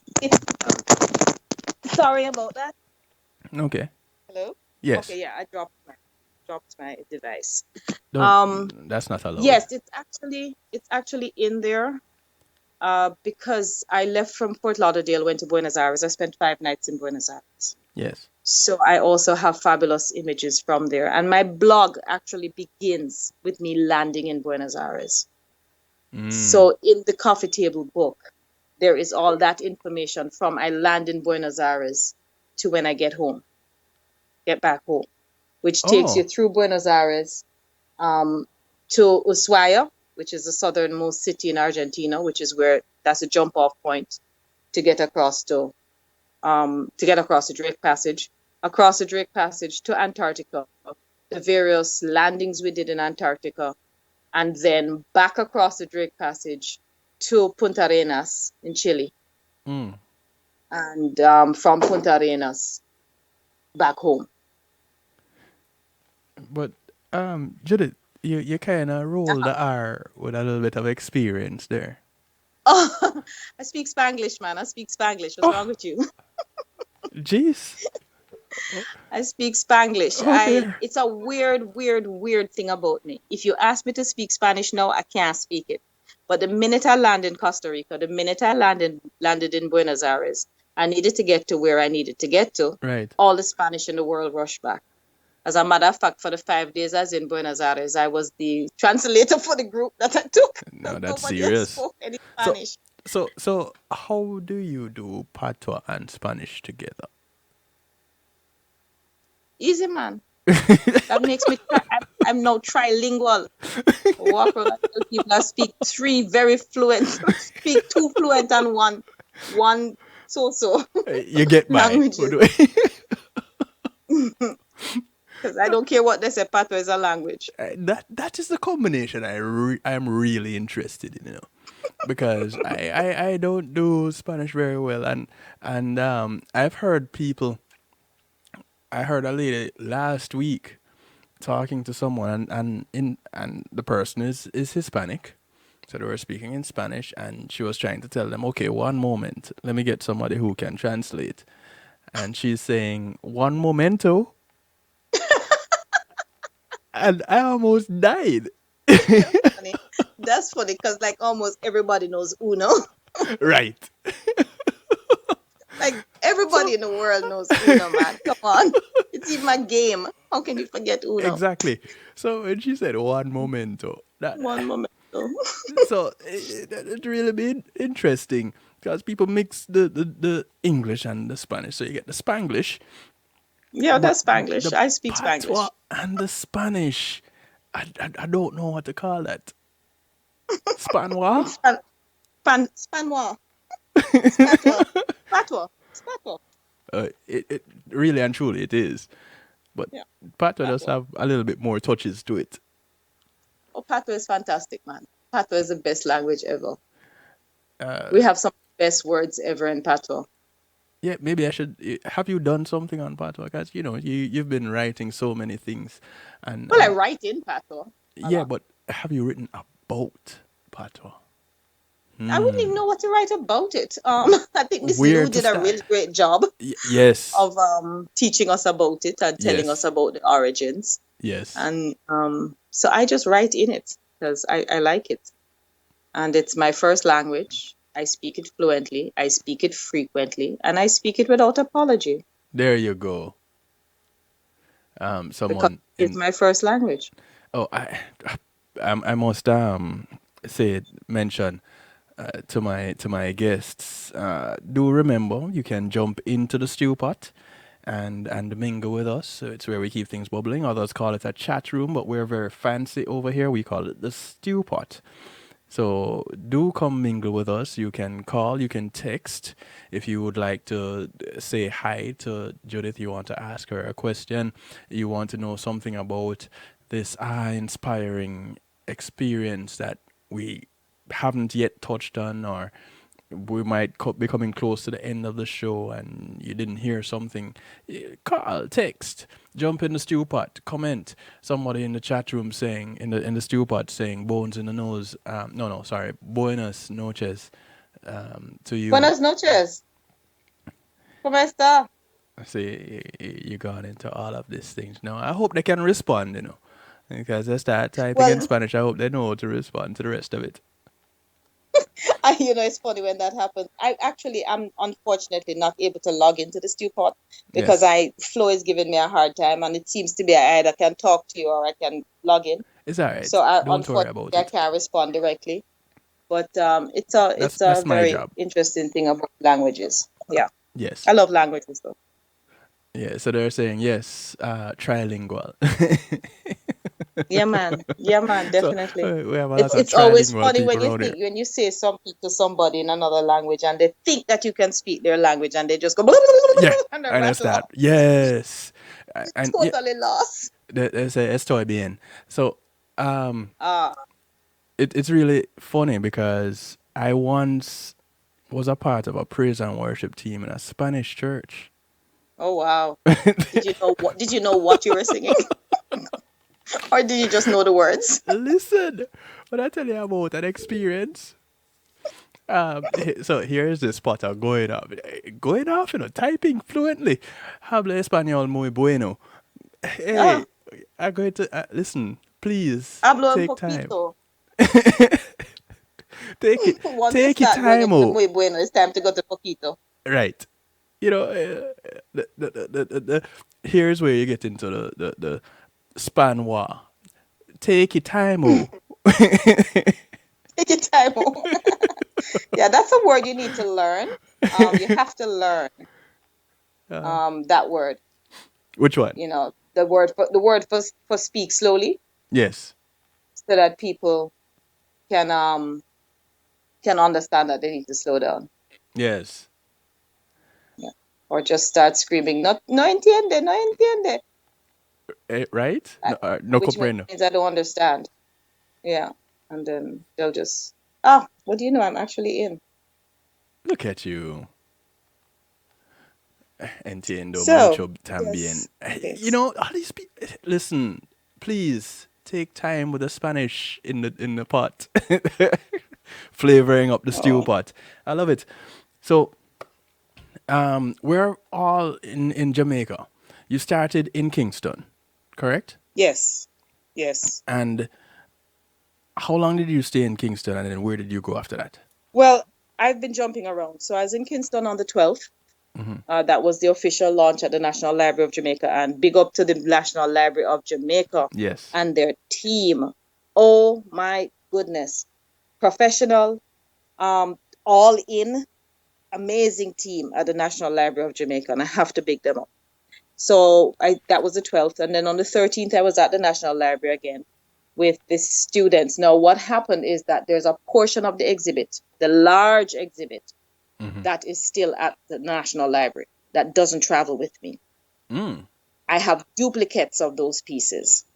Speaker 4: Sorry about that.
Speaker 1: okay,
Speaker 4: Hello.
Speaker 1: yes,
Speaker 4: Okay. Yeah, I dropped my device.
Speaker 1: that's not allowed.
Speaker 4: Yes, it's actually in there. Because I left from Fort Lauderdale, went to Buenos Aires. I spent 5 nights in Buenos Aires.
Speaker 1: Yes.
Speaker 4: So I also have fabulous images from there. And my blog actually begins with me landing in Buenos Aires. So in the coffee table book, there is all that information from I land in Buenos Aires to when I get back home, which takes you through Buenos Aires to Ushuaia, which is the southernmost city in Argentina, which is that's a jump off point to get across the Drake Passage, across the Drake Passage to Antarctica, the various landings we did in Antarctica, and then back across the Drake Passage to Punta Arenas in Chile. And from Punta Arenas back home.
Speaker 1: But Judith, you kind of roll the R with a little bit of experience there.
Speaker 4: Oh, I speak Spanglish, man. I speak Spanglish. What's wrong with you?
Speaker 1: Jeez.
Speaker 4: I speak Spanglish.
Speaker 1: Oh,
Speaker 4: It's a weird thing about me. If you ask me to speak Spanish now, I can't speak it. But the minute I land in Costa Rica, the minute I landed in Buenos Aires, I needed to get to where I needed to get to.
Speaker 1: Right.
Speaker 4: All the Spanish in the world rushed back. As a matter of fact, for the 5 days I was in Buenos Aires, I was the translator for the group that I took.
Speaker 1: No, that's
Speaker 4: Nobody
Speaker 1: serious.
Speaker 4: else spoke any Spanish.
Speaker 1: So how do you do Patois and Spanish together?
Speaker 4: Easy, man. That makes me I'm now trilingual. I walk around and tell people I speak 3 very fluent, speak 2 fluent and one so
Speaker 1: You get by.
Speaker 4: languages. Because I don't care what they say, Patois is a language.
Speaker 1: That is the combination I am really interested in, because I don't do Spanish very well, and I've heard people. I heard a lady last week talking to someone, and the person is Hispanic, so they were speaking in Spanish, and she was trying to tell them, okay, one moment, let me get somebody who can translate, and she's saying one momento, and I almost died.
Speaker 4: Funny. That's funny because like almost everybody knows Uno.
Speaker 1: Right.
Speaker 4: Like everybody in the world knows Uno, man. Come on. It's in my game. How can you forget Uno?
Speaker 1: Exactly. So when she said one momento,
Speaker 4: One moment.
Speaker 1: so it really been interesting because people mix the English and the Spanish. So you get the Spanglish,
Speaker 4: Yeah,
Speaker 1: but
Speaker 4: that's Spanglish.
Speaker 1: the
Speaker 4: I speak Spanglish.
Speaker 1: patois and the Spanish, I don't know what to call that. Spanois?
Speaker 4: Spanois. Spatois. Spatois. Spatois.
Speaker 1: It really and truly it is. But
Speaker 4: Yeah.
Speaker 1: patois does
Speaker 4: Patois.
Speaker 1: have a little bit more touches to it.
Speaker 4: Oh, Patois is fantastic, man. Patois is the best language ever.
Speaker 1: Uh,
Speaker 4: We have some of the best words ever in Patois.
Speaker 1: Yeah, maybe I should. Have you done something on patois? Because you've been writing so many things, and
Speaker 4: Well, I write in Patois.
Speaker 1: yeah, but have you written about patois?
Speaker 4: I wouldn't even know what to write about it. I think Miss
Speaker 1: Where
Speaker 4: Lou
Speaker 1: to
Speaker 4: did a
Speaker 1: start?
Speaker 4: really great job
Speaker 1: Yes,
Speaker 4: of teaching us about it and telling
Speaker 1: Yes.
Speaker 4: us about the origins.
Speaker 1: yes.
Speaker 4: And so I just write in it because I like it. And it's my first language. I speak it fluently. I speak it frequently. And I speak it without apology
Speaker 1: There you go.
Speaker 4: because
Speaker 1: Someone
Speaker 4: it's
Speaker 1: in
Speaker 4: my first language.
Speaker 1: oh I must mention to my guests. Do remember you can jump into the stew pot and mingle with us. So it's where we keep things bubbling. Others call it a chat room, but we're very fancy over here. We call it the stew pot. So do come mingle with us. You can call, you can text. If you would like to say hi to Judith, you want to ask her a question, you want to know something about this inspiring experience that we haven't yet touched on, or we might be coming close to the end of the show and you didn't hear something, call, text, jump in the stew pot, comment. Somebody in the chat room saying in the stew pot saying bones in the nose. Sorry, buenas noches to you.
Speaker 4: Buenas noches. ¿Cómo está?
Speaker 1: See, you got into all of these things. Now I hope they can respond, because they start typing in
Speaker 4: Well,
Speaker 1: Spanish. I hope they know how to respond to the rest of it.
Speaker 4: it's funny when that happens. I'm unfortunately not able to log into the stew pot because Flo is giving me a hard time, and it seems to be I either can talk to you or I can log in.
Speaker 1: It's all right.
Speaker 4: So
Speaker 1: Don't worry about
Speaker 4: unfortunately I
Speaker 1: it.
Speaker 4: can't respond directly. But it's
Speaker 1: That's
Speaker 4: a
Speaker 1: my
Speaker 4: very
Speaker 1: job.
Speaker 4: interesting thing about languages. Yeah,
Speaker 1: Yes.
Speaker 4: I love languages though.
Speaker 1: Yeah, so they're saying yes, trilingual.
Speaker 4: Yeah, man. Yeah, man.
Speaker 1: So
Speaker 4: Definitely.
Speaker 1: we have a lot of
Speaker 4: It's always
Speaker 1: trilingual
Speaker 4: funny
Speaker 1: people around here.
Speaker 4: when you say something to somebody in another language and they think that you can speak their language and they just go
Speaker 1: Yeah,
Speaker 4: and they
Speaker 1: I
Speaker 4: rattle
Speaker 1: understand.
Speaker 4: off.
Speaker 1: Yes, and yeah,
Speaker 4: Totally lost.
Speaker 1: they say estoy bien. So
Speaker 4: Ah,
Speaker 1: it's really funny because I once was a part of a praise and worship team in a Spanish church.
Speaker 4: oh wow. Did you know what you were singing? Or did you just know the words?
Speaker 1: Listen, when I tell you about an experience. So here's this spotter going off, typing fluently. Habla español muy bueno. Hey,
Speaker 4: Ah,
Speaker 1: I'm going to listen. Please
Speaker 4: hablo un
Speaker 1: take time.
Speaker 4: poquito.
Speaker 1: Take it.
Speaker 4: Once you
Speaker 1: Take your
Speaker 4: start going
Speaker 1: time,
Speaker 4: into
Speaker 1: oh.
Speaker 4: muy bueno, it's time to go to poquito.
Speaker 1: Right. Here's where you get into the Spanois. Take your time, oh.
Speaker 4: Take your time. Yeah, that's a word you need to learn. You have to learn that word.
Speaker 1: Which one?
Speaker 4: The word for speak slowly,
Speaker 1: Yes.
Speaker 4: so that people can understand that they need to slow down.
Speaker 1: Yes.
Speaker 4: Yeah. Or just start screaming, no entiende, no entiende.
Speaker 1: Right? No
Speaker 4: Which
Speaker 1: comprendo.
Speaker 4: means I don't understand. Yeah. And then they'll just, what do you know? I'm actually in.
Speaker 1: Look at you. Entiendo
Speaker 4: So,
Speaker 1: mucho también.
Speaker 4: yes.
Speaker 1: All these people. Listen, please take time with the Spanish in the pot, flavoring up the stew
Speaker 5: Oh,
Speaker 1: pot. I love it. So, we're all in Jamaica. You started in Kingston, correct?
Speaker 5: yes, yes.
Speaker 1: And how long did you stay in Kingston, and then where did you go after that?
Speaker 5: Well, I've been jumping around. So I was in Kingston on the 12th. That was the official launch at the National Library of Jamaica. And big up to the National Library of Jamaica
Speaker 1: Yes.
Speaker 5: and their team. Oh my goodness. Professional, all in, amazing team at the National Library of Jamaica. And I have to big them up. So that was the 12th. And then on the 13th, I was at the National Library again with the students. Now, what happened is that there's a portion of the exhibit, the large exhibit, that is still at the National Library that doesn't travel with me.
Speaker 1: Mm.
Speaker 5: I have duplicates of those pieces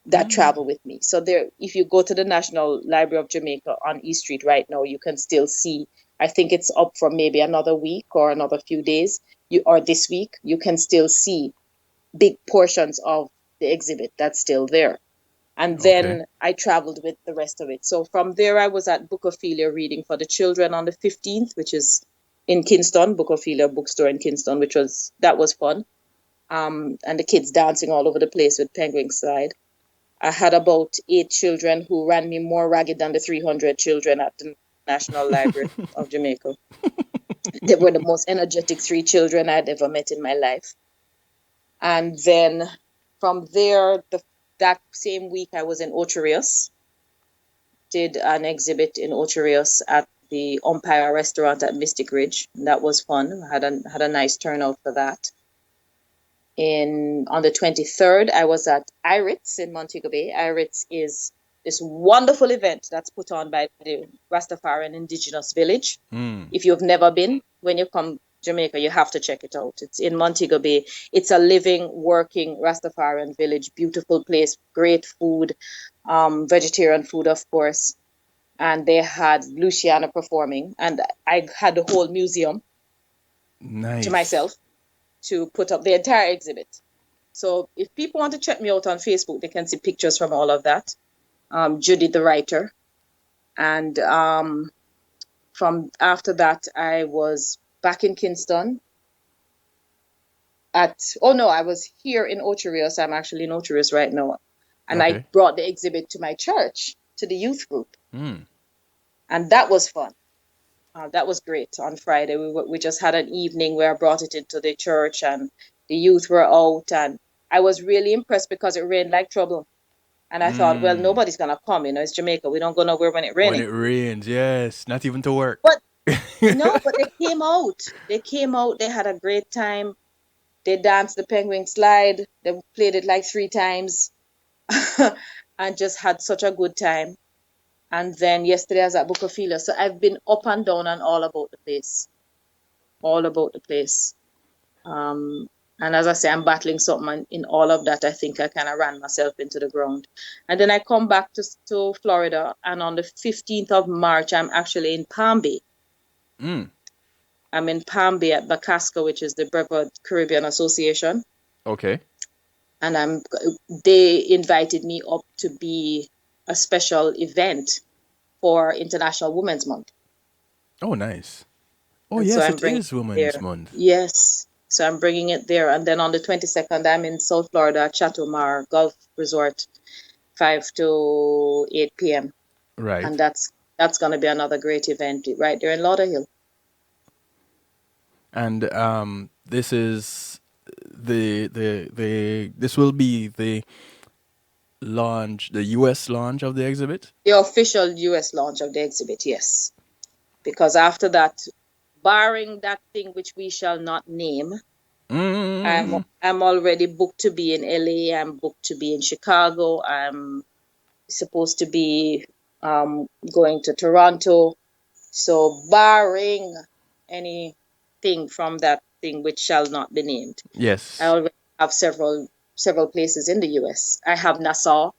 Speaker 5: that travel with me. So there, if you go to the National Library of Jamaica on East Street right now, you can still see, I think it's up for maybe another week or another few days, or this week, you can still see big portions of the exhibit that's still there. And then I traveled with the rest of it. So from there, I was at Bookophilia reading for the children on the 15th, which is in Kingston, Bookophilia bookstore in Kingston, that was fun. And the kids dancing all over the place with penguin slide. I had about 8 children who ran me more ragged than the 300 children at the National Library of Jamaica. They were the most energetic 3 children I'd ever met in my life. And then from there, that same week, I was in Ocho Rios, did an exhibit in Ocho Rios at the Umpire Restaurant at Mystic Ridge. And that was fun. I had a nice turnout for that. On the 23rd, I was at IRITS in Montego Bay. IRITS is this wonderful event that's put on by the Rastafarian Indigenous Village. If you've never been, when you come Jamaica, you have to check it out. It's in Montego Bay. It's a living, working Rastafarian village. Beautiful place, great food, vegetarian food, of course. And they had Luciana performing, and I had the whole museum to myself to put up the entire exhibit. So if people want to check me out on Facebook, they can see pictures from all of that. Judith, the writer. And from after that, I was back in Kingston I was here in Ocho Rios. I'm actually in Ocho Rios right now. And I brought the exhibit to my church, to the youth group. And that was fun. That was great. On Friday, we just had an evening where I brought it into the church and the youth were out. And I was really impressed because it rained like trouble. And I thought, well, nobody's going to come. It's Jamaica. We don't go nowhere when it rains.
Speaker 1: When it rains, yes. Not even to work.
Speaker 5: But no, but they came out. They came out. They had a great time. They danced the penguin slide. They played it like 3 times and just had such a good time. And then yesterday I was at Bookophilia. So I've been up and down and all about the place. All about the place. And as I say, I'm battling something in all of that. I think I kind of ran myself into the ground. And then I come back to Florida. And on the 15th of March, I'm actually in Palm Bay. I'm in Palm Bay at BACASCA, which is the Brevard Caribbean Association.
Speaker 1: Okay.
Speaker 5: And they invited me up to be a special event for International Women's Month.
Speaker 1: Oh, nice. Oh,
Speaker 5: And
Speaker 1: yes,
Speaker 5: so I'm
Speaker 1: it
Speaker 5: bringing
Speaker 1: is
Speaker 5: it
Speaker 1: Women's
Speaker 5: there.
Speaker 1: Month.
Speaker 5: Yes. So I'm bringing it there. And then on the 22nd, I'm in South Florida at Chateau Mar Golf Resort, 5 to 8 p.m.
Speaker 1: Right.
Speaker 5: And that's going to be another great event right there in Lauderhill.
Speaker 1: And this is this will be the launch, the U.S. launch of the exhibit?
Speaker 5: The official U.S. launch of the exhibit, yes. Because after that, barring that thing which we shall not name, I'm already booked to be in LA. I'm booked to be in Chicago. I'm supposed to be going to Toronto. So barring anything from that thing which shall not be named,
Speaker 1: Yes.
Speaker 5: I already have several places in the U.S. I have Nassau.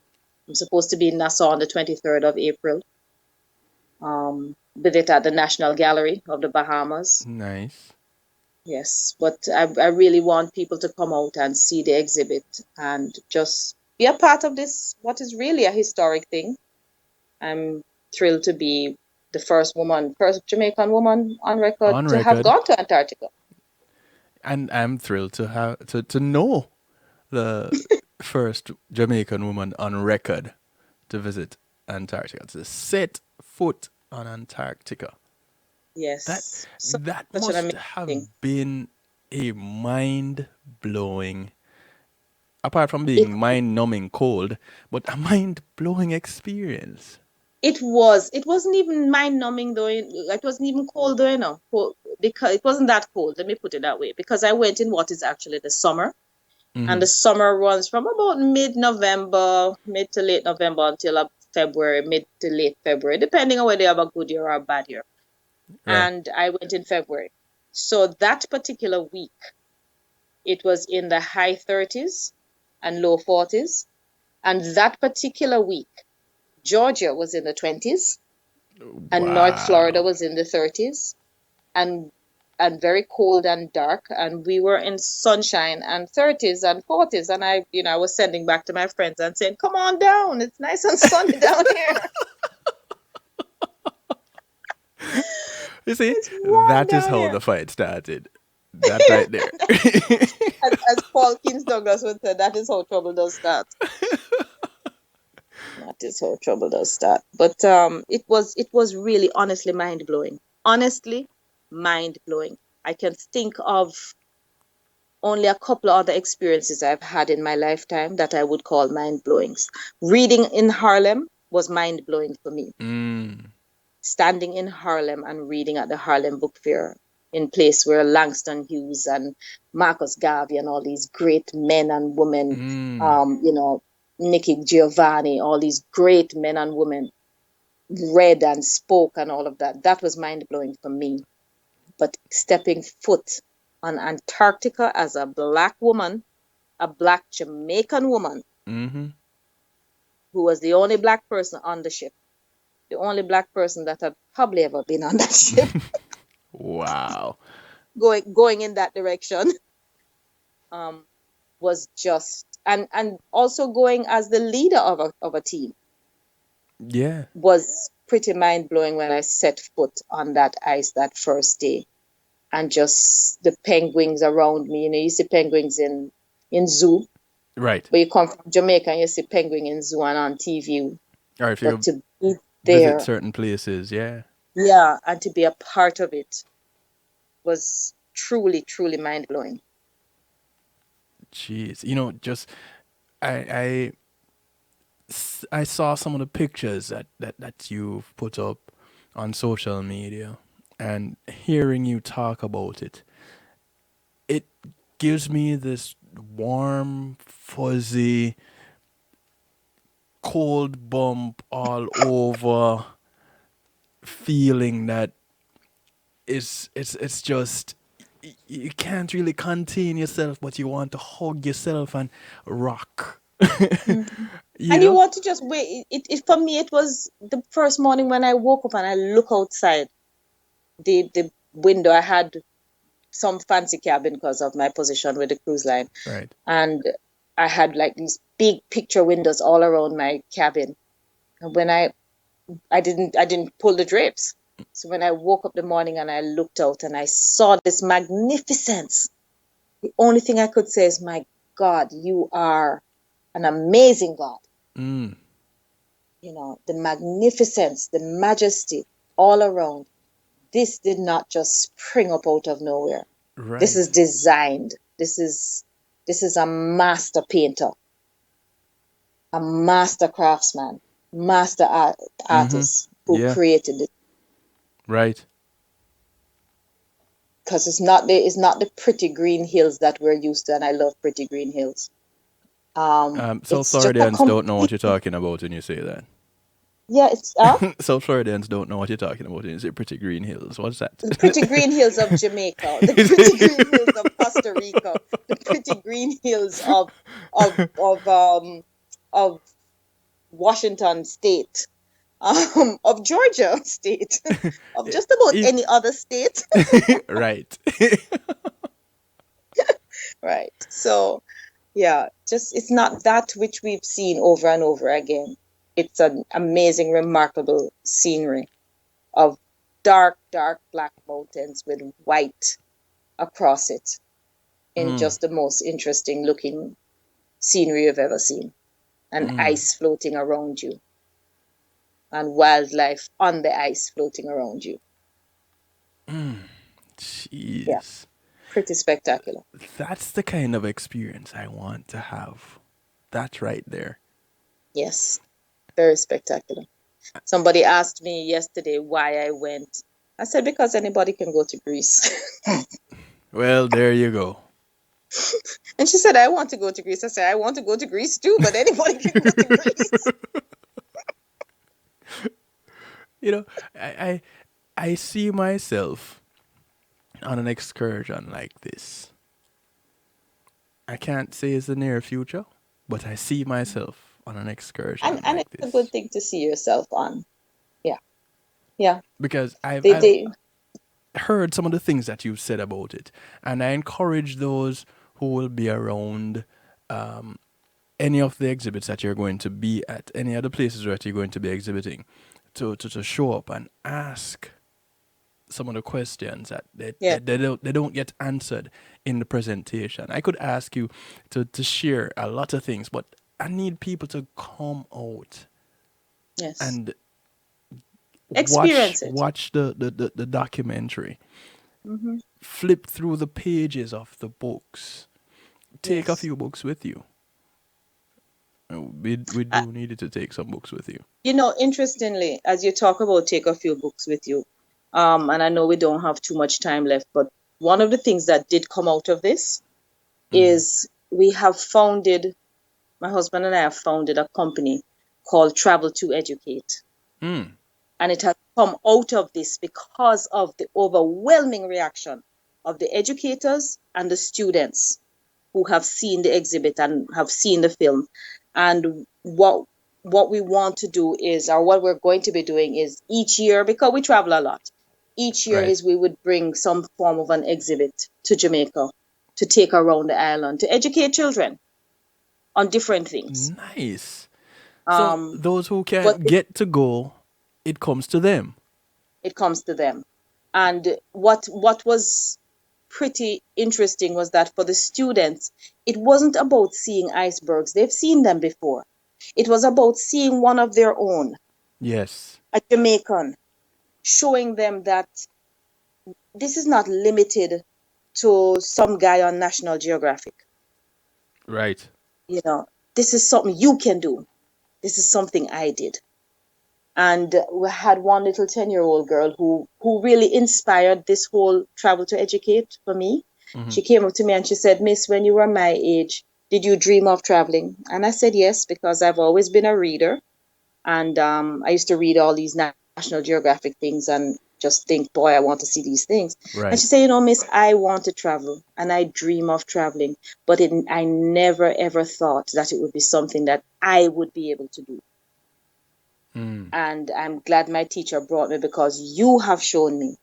Speaker 5: I'm supposed to be in Nassau on the 23rd of April. With it at the National Gallery of the Bahamas.
Speaker 1: Nice.
Speaker 5: Yes, but I really want people to come out and see the exhibit and just be a part of this, what is really a historic thing. I'm thrilled to be the first Jamaican woman on record
Speaker 1: On
Speaker 5: to have
Speaker 1: record.
Speaker 5: gone to Antarctica.
Speaker 1: And I'm thrilled to have to know the first Jamaican woman on record to visit Antarctica, to set foot on Antarctica. That
Speaker 5: Yes. Such
Speaker 1: that
Speaker 5: an
Speaker 1: must
Speaker 5: amazing thing.
Speaker 1: have been a mind blowing, apart from
Speaker 5: It
Speaker 1: being mind numbing cold, but a mind blowing experience.
Speaker 5: it was. It wasn't even mind numbing though. It wasn't even cold though, you know. Because it wasn't that cold. Let me put it that way. Because I went in what is actually the summer. And the summer runs from about mid-November, mid to late November until February, mid to late February, depending on whether you have a good year or a bad year.
Speaker 1: Right.
Speaker 5: And I went in February. So that particular week, it was in the high 30s and low 40s. And that particular week, Georgia was in the 20s and North Florida
Speaker 1: Wow.
Speaker 5: was in the 30s. And very cold and dark, and we were in sunshine and 30s and 40s, and I was sending back to my friends and saying, come on down, it's nice and sunny down here.
Speaker 1: You see,
Speaker 5: It's warm
Speaker 1: that is
Speaker 5: down
Speaker 1: how
Speaker 5: here.
Speaker 1: the fight started. That right there.
Speaker 5: As Paul Keynes Douglas would say, that is how trouble does start. That is how trouble does start. But it was really honestly mind blowing. Honestly, mind blowing. I can think of only a couple of other experiences I've had in my lifetime that I would call mind blowing. Reading in Harlem was mind blowing for me. Standing in Harlem and reading at the Harlem Book Fair, in place where Langston Hughes and Marcus Garvey and all these great men and women, Nikki Giovanni, all these great men and women read and spoke and all of that. That was mind blowing for me. But stepping foot on Antarctica as a black woman, a black Jamaican woman, who was the only black person on the ship, the only black person that had probably ever been on that ship,
Speaker 1: Wow.
Speaker 5: going in that direction, was just, and also going as the leader of a team,
Speaker 1: Yeah.
Speaker 5: was pretty mind blowing when I set foot on that ice that first day. And just the penguins around me. You see penguins in zoo.
Speaker 1: Right.
Speaker 5: But you come from Jamaica and you see penguin in zoo and on TV.
Speaker 1: Or if
Speaker 5: But
Speaker 1: you
Speaker 5: to be
Speaker 1: visit
Speaker 5: there,
Speaker 1: certain places, yeah.
Speaker 5: yeah, and to be a part of it was truly, truly mind blowing.
Speaker 1: Jeez. Just I saw some of the pictures that you've put up on social media, and hearing you talk about it, it gives me this warm, fuzzy, cold bump all over feeling that it's just you can't really contain yourself, but you want to hug yourself and rock.
Speaker 5: And you want to just wait. For me, it was the first morning when I woke up and I look outside the window. I had some fancy cabin because of my position with the cruise line.
Speaker 1: Right.
Speaker 5: And I had like these big picture windows all around my cabin. And when I didn't pull the drapes. So when I woke up the morning and I looked out and I saw this magnificence, the only thing I could say is, my God, you are an amazing God. The magnificence, the majesty all around. This did not just spring up out of nowhere.
Speaker 1: Right.
Speaker 5: This is designed. This is a master painter, a master craftsman, master artist who created it.
Speaker 1: Right.
Speaker 5: Because it's not the pretty green hills that we're used to, and I love pretty green hills.
Speaker 1: South
Speaker 5: It's just
Speaker 1: Floridians don't know what you're talking about when you say that.
Speaker 5: Yeah, it's
Speaker 1: South Floridians don't know what you're talking about when you say pretty green hills. What's that?
Speaker 5: the pretty green hills of Jamaica, the pretty green hills of Costa Rica, the pretty green hills of Washington State, of Georgia State, of just about any other state.
Speaker 1: Right.
Speaker 5: Right. So Yeah, just it's not that which we've seen over and over again. It's an amazing, remarkable scenery of dark, dark black mountains with white across it in
Speaker 1: Mm,
Speaker 5: just the most interesting looking scenery you've ever seen. And
Speaker 1: mm,
Speaker 5: ice floating around you, and wildlife on the ice floating around you. Yeah,
Speaker 1: jeez.
Speaker 5: pretty spectacular.
Speaker 1: That's the kind of experience I want to have. That right there.
Speaker 5: Yes, very spectacular. Somebody asked me yesterday why I went. I said, because anybody can go to Greece.
Speaker 1: Well, there you go.
Speaker 5: And she said, I want to go to Greece. I said, I want to go to Greece too, but anybody can go to Greece.
Speaker 1: You know, I I see myself on an excursion like this. I can't say it's the near future, but I see myself on an excursion
Speaker 5: And
Speaker 1: like
Speaker 5: it's a good
Speaker 1: this
Speaker 5: thing to see yourself on. Yeah. Yeah.
Speaker 1: because I've
Speaker 5: They
Speaker 1: heard some of the things that you've said about it, and I encourage those who will be around any of the exhibits that you're going to be at, any other places that you're going to be exhibiting, to show up and ask some of the questions that
Speaker 5: yeah.
Speaker 1: they don't get answered in the presentation. I could ask you to share a lot of things, but I need people to come out
Speaker 5: Yes.
Speaker 1: and
Speaker 5: Experience it.
Speaker 1: watch the documentary,
Speaker 5: Hmm.
Speaker 1: flip through the pages of the books, take a
Speaker 5: Yes.
Speaker 1: few books with you. We
Speaker 5: Uh,
Speaker 1: do need to take some books with you.
Speaker 5: Interestingly, as you talk about take a few books with you, and I know we don't have too much time left, but one of the things that did come out of this is we have founded, my husband and I have founded a company called Travel to Educate.
Speaker 1: Mm,
Speaker 5: And it has come out of this because of the overwhelming reaction of the educators and the students who have seen the exhibit and have seen the film. And what we want to do is, or what we're going to be doing is, each year, because we travel a lot, each year
Speaker 1: right.
Speaker 5: is we would bring some form of an exhibit to Jamaica to take around the island to educate children on different things.
Speaker 1: Nice. So
Speaker 5: Um,
Speaker 1: those who
Speaker 5: but
Speaker 1: can't get to go, it comes to them.
Speaker 5: it comes to them. And what was pretty interesting was that for the students, it wasn't about seeing icebergs. They've seen them before. It was about seeing one of their own,
Speaker 1: Yes.
Speaker 5: a Jamaican, showing them that this is not limited to some guy on National Geographic.
Speaker 1: Right.
Speaker 5: You know, this is something you can do. This is something I did. And we had one little 10-year-old girl who really inspired this whole travel to educate for me.
Speaker 1: Mm-hmm.
Speaker 5: She came up to me and she said, Miss, when you were my age, did you dream of traveling? And I said yes, because I've always been a reader, and I used to read all these National Geographic things and just think, boy, I want to see these things. And
Speaker 1: Right.
Speaker 5: she said, Miss, I want to travel and I dream of traveling, but I never ever thought that it would be something that I would be able to do.
Speaker 1: Mm.
Speaker 5: And I'm glad my teacher brought me, because you have shown me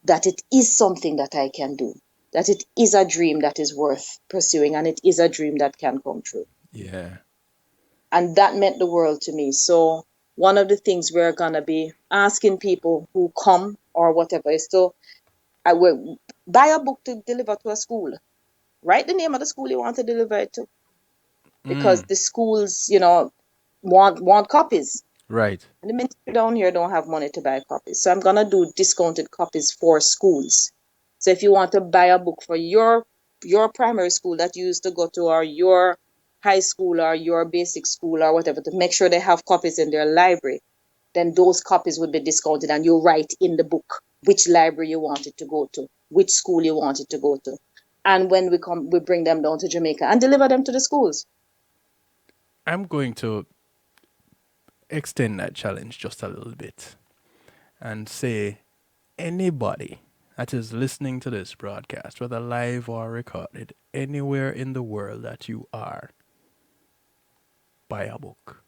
Speaker 5: that it is something that I can do, that it is a dream that is worth pursuing, and it is a dream that can come true.
Speaker 1: Yeah.
Speaker 5: And that meant the world to me. So one of the things we're going to be asking people who come or whatever is to I will buy a book to deliver to a school. Write the name of the school you want to deliver it to, because
Speaker 1: Mm.
Speaker 5: the schools, want copies.
Speaker 1: Right.
Speaker 5: And the ministry down here don't have money to buy copies. So I'm going to do discounted copies for schools. So if you want to buy a book for your primary school that you used to go to, or your high school, or your basic school, or whatever, to make sure they have copies in their library, then those copies would be discounted, and you write in the book which library you want it to go to, which school you want it to go to. And when we bring them down to Jamaica and deliver them to the schools.
Speaker 1: I'm going to extend that challenge just a little bit and say anybody that is listening to this broadcast, whether live or recorded, anywhere in the world that you are, buy a book.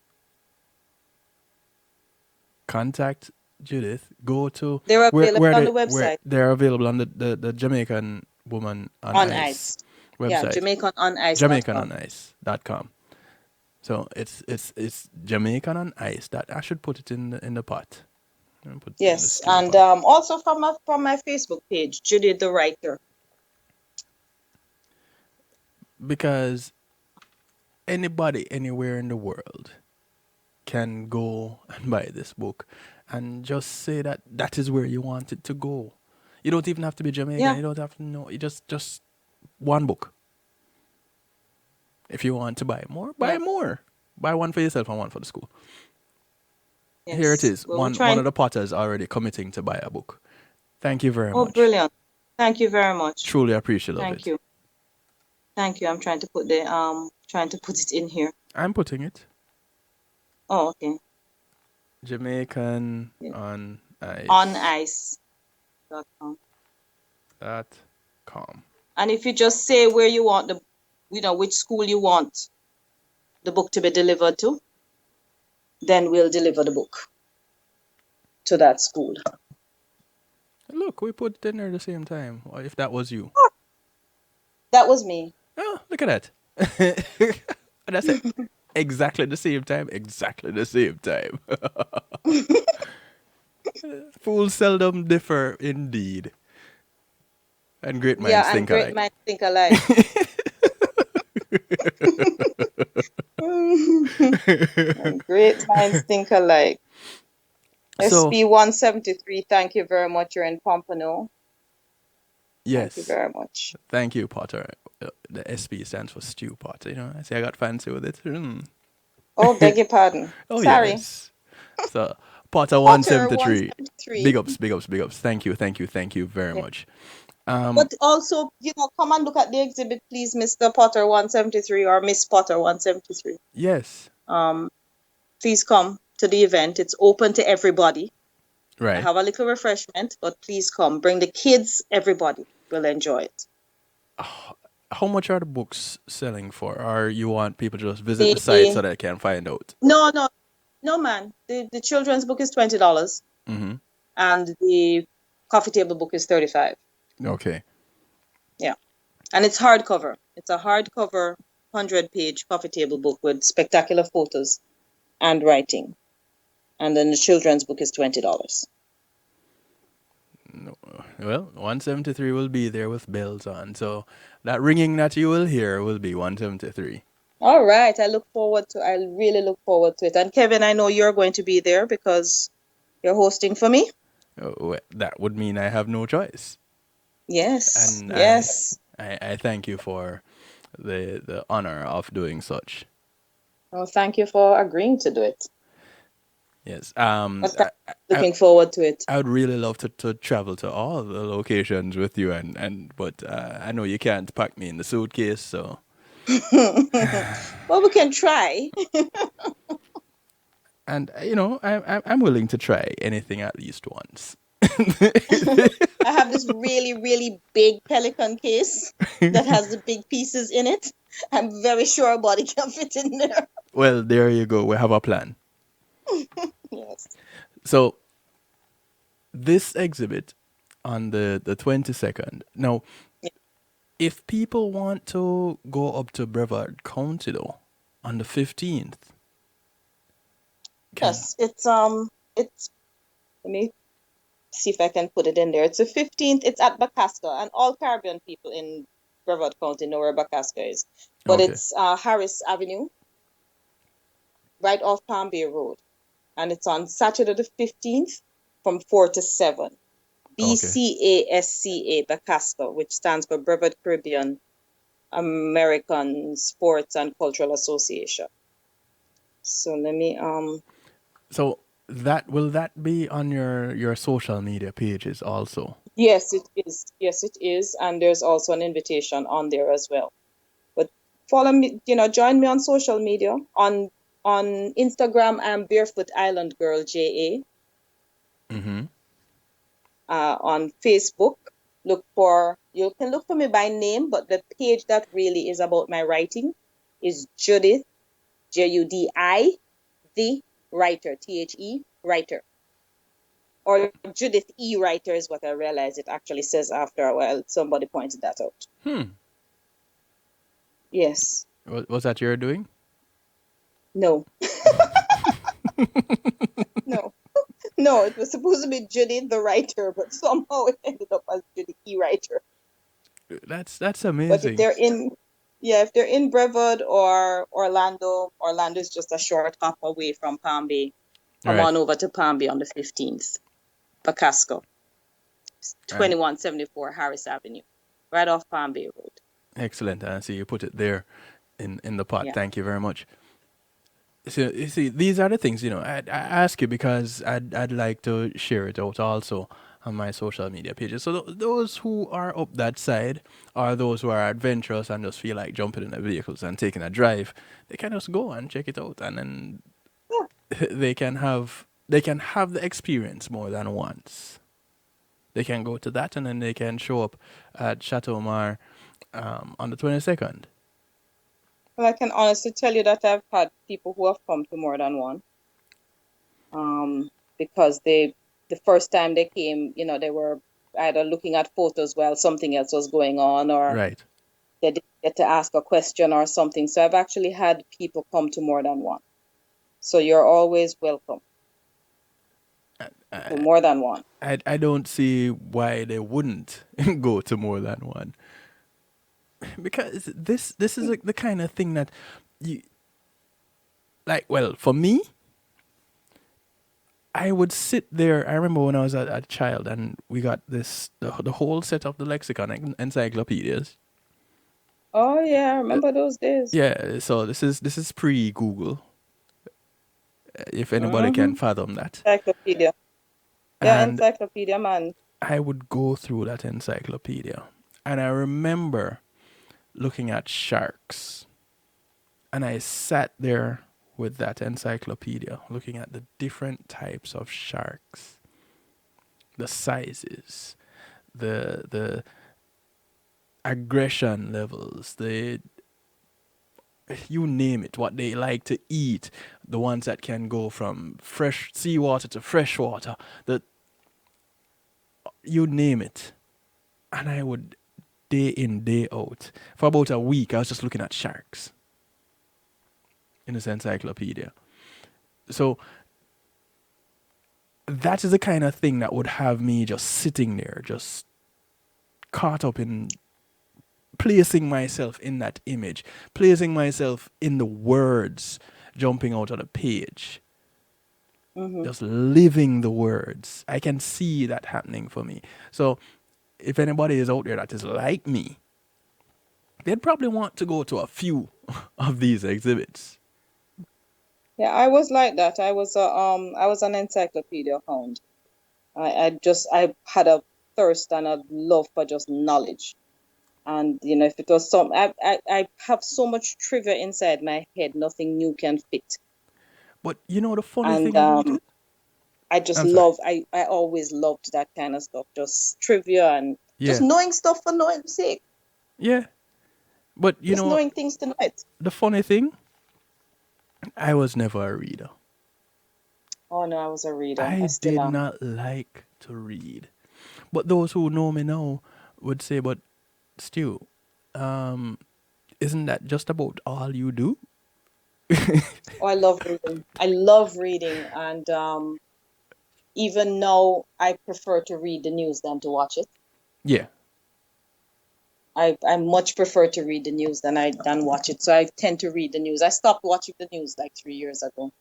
Speaker 1: Contact Judith. Go to
Speaker 5: They're available on the
Speaker 1: where
Speaker 5: website.
Speaker 1: they're available on the Jamaican Woman on
Speaker 5: On
Speaker 1: Ice
Speaker 5: ice. Yeah,
Speaker 1: website?
Speaker 5: JamaicanOnIce.com.
Speaker 1: JamaicanOnIce.com. So it's Jamaican on Ice. That I should put it in the pot. Put it in the
Speaker 5: Yes,
Speaker 1: stew
Speaker 5: and
Speaker 1: pot.
Speaker 5: also from my Facebook page, Judith the Writer.
Speaker 1: Because anybody anywhere in the world can go and buy this book and just say that that is where you want it to go. You don't even have to be Jamaican.
Speaker 5: Yeah,
Speaker 1: You don't have to know. You just one book. If you want to buy more, buy
Speaker 5: yeah,
Speaker 1: more. Buy one for yourself and one for the school. Here it
Speaker 5: yes.
Speaker 1: is.
Speaker 5: Well, we're
Speaker 1: One
Speaker 5: trying.
Speaker 1: of the potters already committing to buy a book. Thank you very
Speaker 5: Oh,
Speaker 1: much.
Speaker 5: brilliant! Thank you very much.
Speaker 1: Truly appreciate of
Speaker 5: Thank
Speaker 1: it.
Speaker 5: you. Thank you. I'm trying to put it in here.
Speaker 1: I'm putting it.
Speaker 5: Oh, okay.
Speaker 1: Jamaican
Speaker 5: Yeah.
Speaker 1: on
Speaker 5: OnIce.com.
Speaker 1: ice.com.
Speaker 5: And if you just say where you want which school you want the book to be delivered to, then we'll deliver the book to that school.
Speaker 1: Look, we put it in there at the same time. Or if that was you.
Speaker 5: That was me.
Speaker 1: Oh, look at that. And that's it. Exactly the same time. Exactly the same time. Fools seldom differ indeed. And great
Speaker 5: Yeah,
Speaker 1: minds
Speaker 5: and
Speaker 1: think
Speaker 5: great
Speaker 1: alike.
Speaker 5: minds think alike. And great minds think alike.
Speaker 1: So,
Speaker 5: SB 173, thank you very much. You're in Pompano. Thank you
Speaker 1: yes.
Speaker 5: very much.
Speaker 1: Thank you, Potter. The SP stands for Stew Potter. You know, I see I got fancy with it.
Speaker 5: Oh, beg your pardon.
Speaker 1: Oh,
Speaker 5: Sorry.
Speaker 1: yes. So, Potter
Speaker 5: Potter
Speaker 1: 173.
Speaker 5: 173.
Speaker 1: Big ups, big ups, big ups. Thank you very
Speaker 5: Yeah.
Speaker 1: much.
Speaker 5: But also, come and look at the exhibit, please, Mr. Potter 173 or Miss Potter 173.
Speaker 1: Yes.
Speaker 5: Please come to the event. It's open to everybody. I
Speaker 1: Right.
Speaker 5: have a little refreshment, but please come. Bring the kids. Everybody will enjoy it.
Speaker 1: How much are the books selling for? Or you want people to just visit the site so they can find out?
Speaker 5: No, man. The children's book is $20,
Speaker 1: Mm-hmm.
Speaker 5: and the coffee table book is $35.
Speaker 1: Okay.
Speaker 5: Yeah, and it's hardcover. It's a hardcover 100-page coffee table book with spectacular photos and writing, and then the children's book is $20.
Speaker 1: No, well, 173 will be there with bells on. So that ringing that you will hear will be 173.
Speaker 5: All right, I really look forward to it. And Kevin, I know you're going to be there because you're hosting for me.
Speaker 1: Well, that would mean I have no choice.
Speaker 5: Yes,
Speaker 1: And
Speaker 5: yes.
Speaker 1: I thank you for the honor of doing such.
Speaker 5: Well, thank you for agreeing to do it.
Speaker 1: Yes.
Speaker 5: But looking forward to it.
Speaker 1: I would really love to travel to all the locations with you, but I know you can't pack me in the suitcase, so.
Speaker 5: Well, we can try.
Speaker 1: And I'm willing to try anything at least once.
Speaker 5: I have this really, really big Pelican case that has the big pieces in it. I'm very sure a body can fit in there.
Speaker 1: Well, there you go. We have a plan.
Speaker 5: Yes.
Speaker 1: So this exhibit on the 22nd. Now, if people want to go up to Brevard County though, on the 15th.
Speaker 5: Yes, it's let me see if I can put it in there. It's the 15th. It's at Bakaska, and all Caribbean people in Brevard County know where Bakaska is. But
Speaker 1: Okay.
Speaker 5: it's Harris Avenue, right off Palm Bay Road, and it's on Saturday the 15th from 4 to 7. BCASCA, Bakaska, which stands for Brevard Caribbean American Sports and Cultural Association. So let me
Speaker 1: So will that be on your social media pages also?
Speaker 5: Yes, it is. Yes, it is. And there's also an invitation on there as well. But follow me, join me on social media. On Instagram, I'm Barefoot Island Girl JA.
Speaker 1: Mm-hmm.
Speaker 5: On Facebook, you can look for me by name, but the page that really is about my writing is Judith, Judi, the writer, THE, writer. Or Judith E. Writer is what I realized it actually says after a while. Somebody pointed that out. Yes.
Speaker 1: Was that your doing?
Speaker 5: No. No. No, it was supposed to be Judith the writer, but somehow it ended up as Judith E. writer.
Speaker 1: That's
Speaker 5: But if
Speaker 1: amazing.
Speaker 5: they're in, yeah, if they're in Brevard or Orlando, Orlando is just a short hop away from Palm Bay. Come
Speaker 1: Right.
Speaker 5: on over to Palm Bay on the 15th. Pacasco,
Speaker 1: Right.
Speaker 5: 2174 Harris Avenue, right off Palm Bay Road.
Speaker 1: Excellent. I see you put it there in the pot.
Speaker 5: Yeah.
Speaker 1: Thank you very much. So you see, these are the things, I ask you because I'd like to share it out also on my social media pages. So those who are up that side, or those who are adventurous and just feel like jumping in their vehicles and taking a drive, they can just go and check it out, and then
Speaker 5: Yeah.
Speaker 1: they can have the experience more than once. They can go to that, and then they can show up at Chateau Mar on the 22nd.
Speaker 5: Well, I can honestly tell you that I've had people who have come to more than one. Because the first time they came, they were either looking at photos while something else was going on, or
Speaker 1: Right.
Speaker 5: they didn't get to ask a question or something. So I've actually had people come to more than one. So you're always welcome to more than one.
Speaker 1: I don't see why they wouldn't go to more than one. Because this is the kind of thing that you like. Well, for me, I would sit there. I remember when I was a child, and we got the whole set of the lexicon encyclopedias.
Speaker 5: Oh yeah, I remember those days.
Speaker 1: Yeah, so this is pre-Google, if anybody can fathom that.
Speaker 5: Encyclopedia. Yeah,
Speaker 1: And
Speaker 5: encyclopedia, man.
Speaker 1: I would go through that encyclopedia, and I remember looking at sharks, and I sat there with that encyclopedia looking at the different types of sharks, the sizes, the aggression levels, you name it, what they like to eat, the ones that can go from fresh seawater to freshwater, you name it. And I would, day in, day out, for about a week, I was just looking at sharks in this encyclopedia. So that is the kind of thing that would have me just sitting there, just caught up in placing myself in that image, placing myself in the words jumping out of the page, just living the words. I can see that happening for me. So if anybody is out there that is like me, they'd probably want to go to a few of these exhibits.
Speaker 5: Yeah, I was like that. I was an encyclopedia hound. I had a thirst and a love for just knowledge. And if it was I have so much trivia inside my head, nothing new can fit.
Speaker 1: But the funny
Speaker 5: And
Speaker 1: thing about it?
Speaker 5: I just
Speaker 1: I'm sorry.
Speaker 5: I always loved that kind of stuff, just trivia and just
Speaker 1: Yeah.
Speaker 5: knowing stuff for knowing's sake,
Speaker 1: Yeah. But
Speaker 5: just knowing things to know it.
Speaker 1: the funny thing, I was never a reader.
Speaker 5: Oh no, I was a reader.
Speaker 1: I
Speaker 5: still
Speaker 1: did
Speaker 5: am.
Speaker 1: not like to read. But those who know me now would say, but Stu, isn't that just about all you do?
Speaker 5: Oh, I love reading. I love reading, and even now I prefer to read the news than to watch it.
Speaker 1: Yeah.
Speaker 5: I much prefer to read the news than watch it. So I tend to read the news. I stopped watching the news like 3 years ago.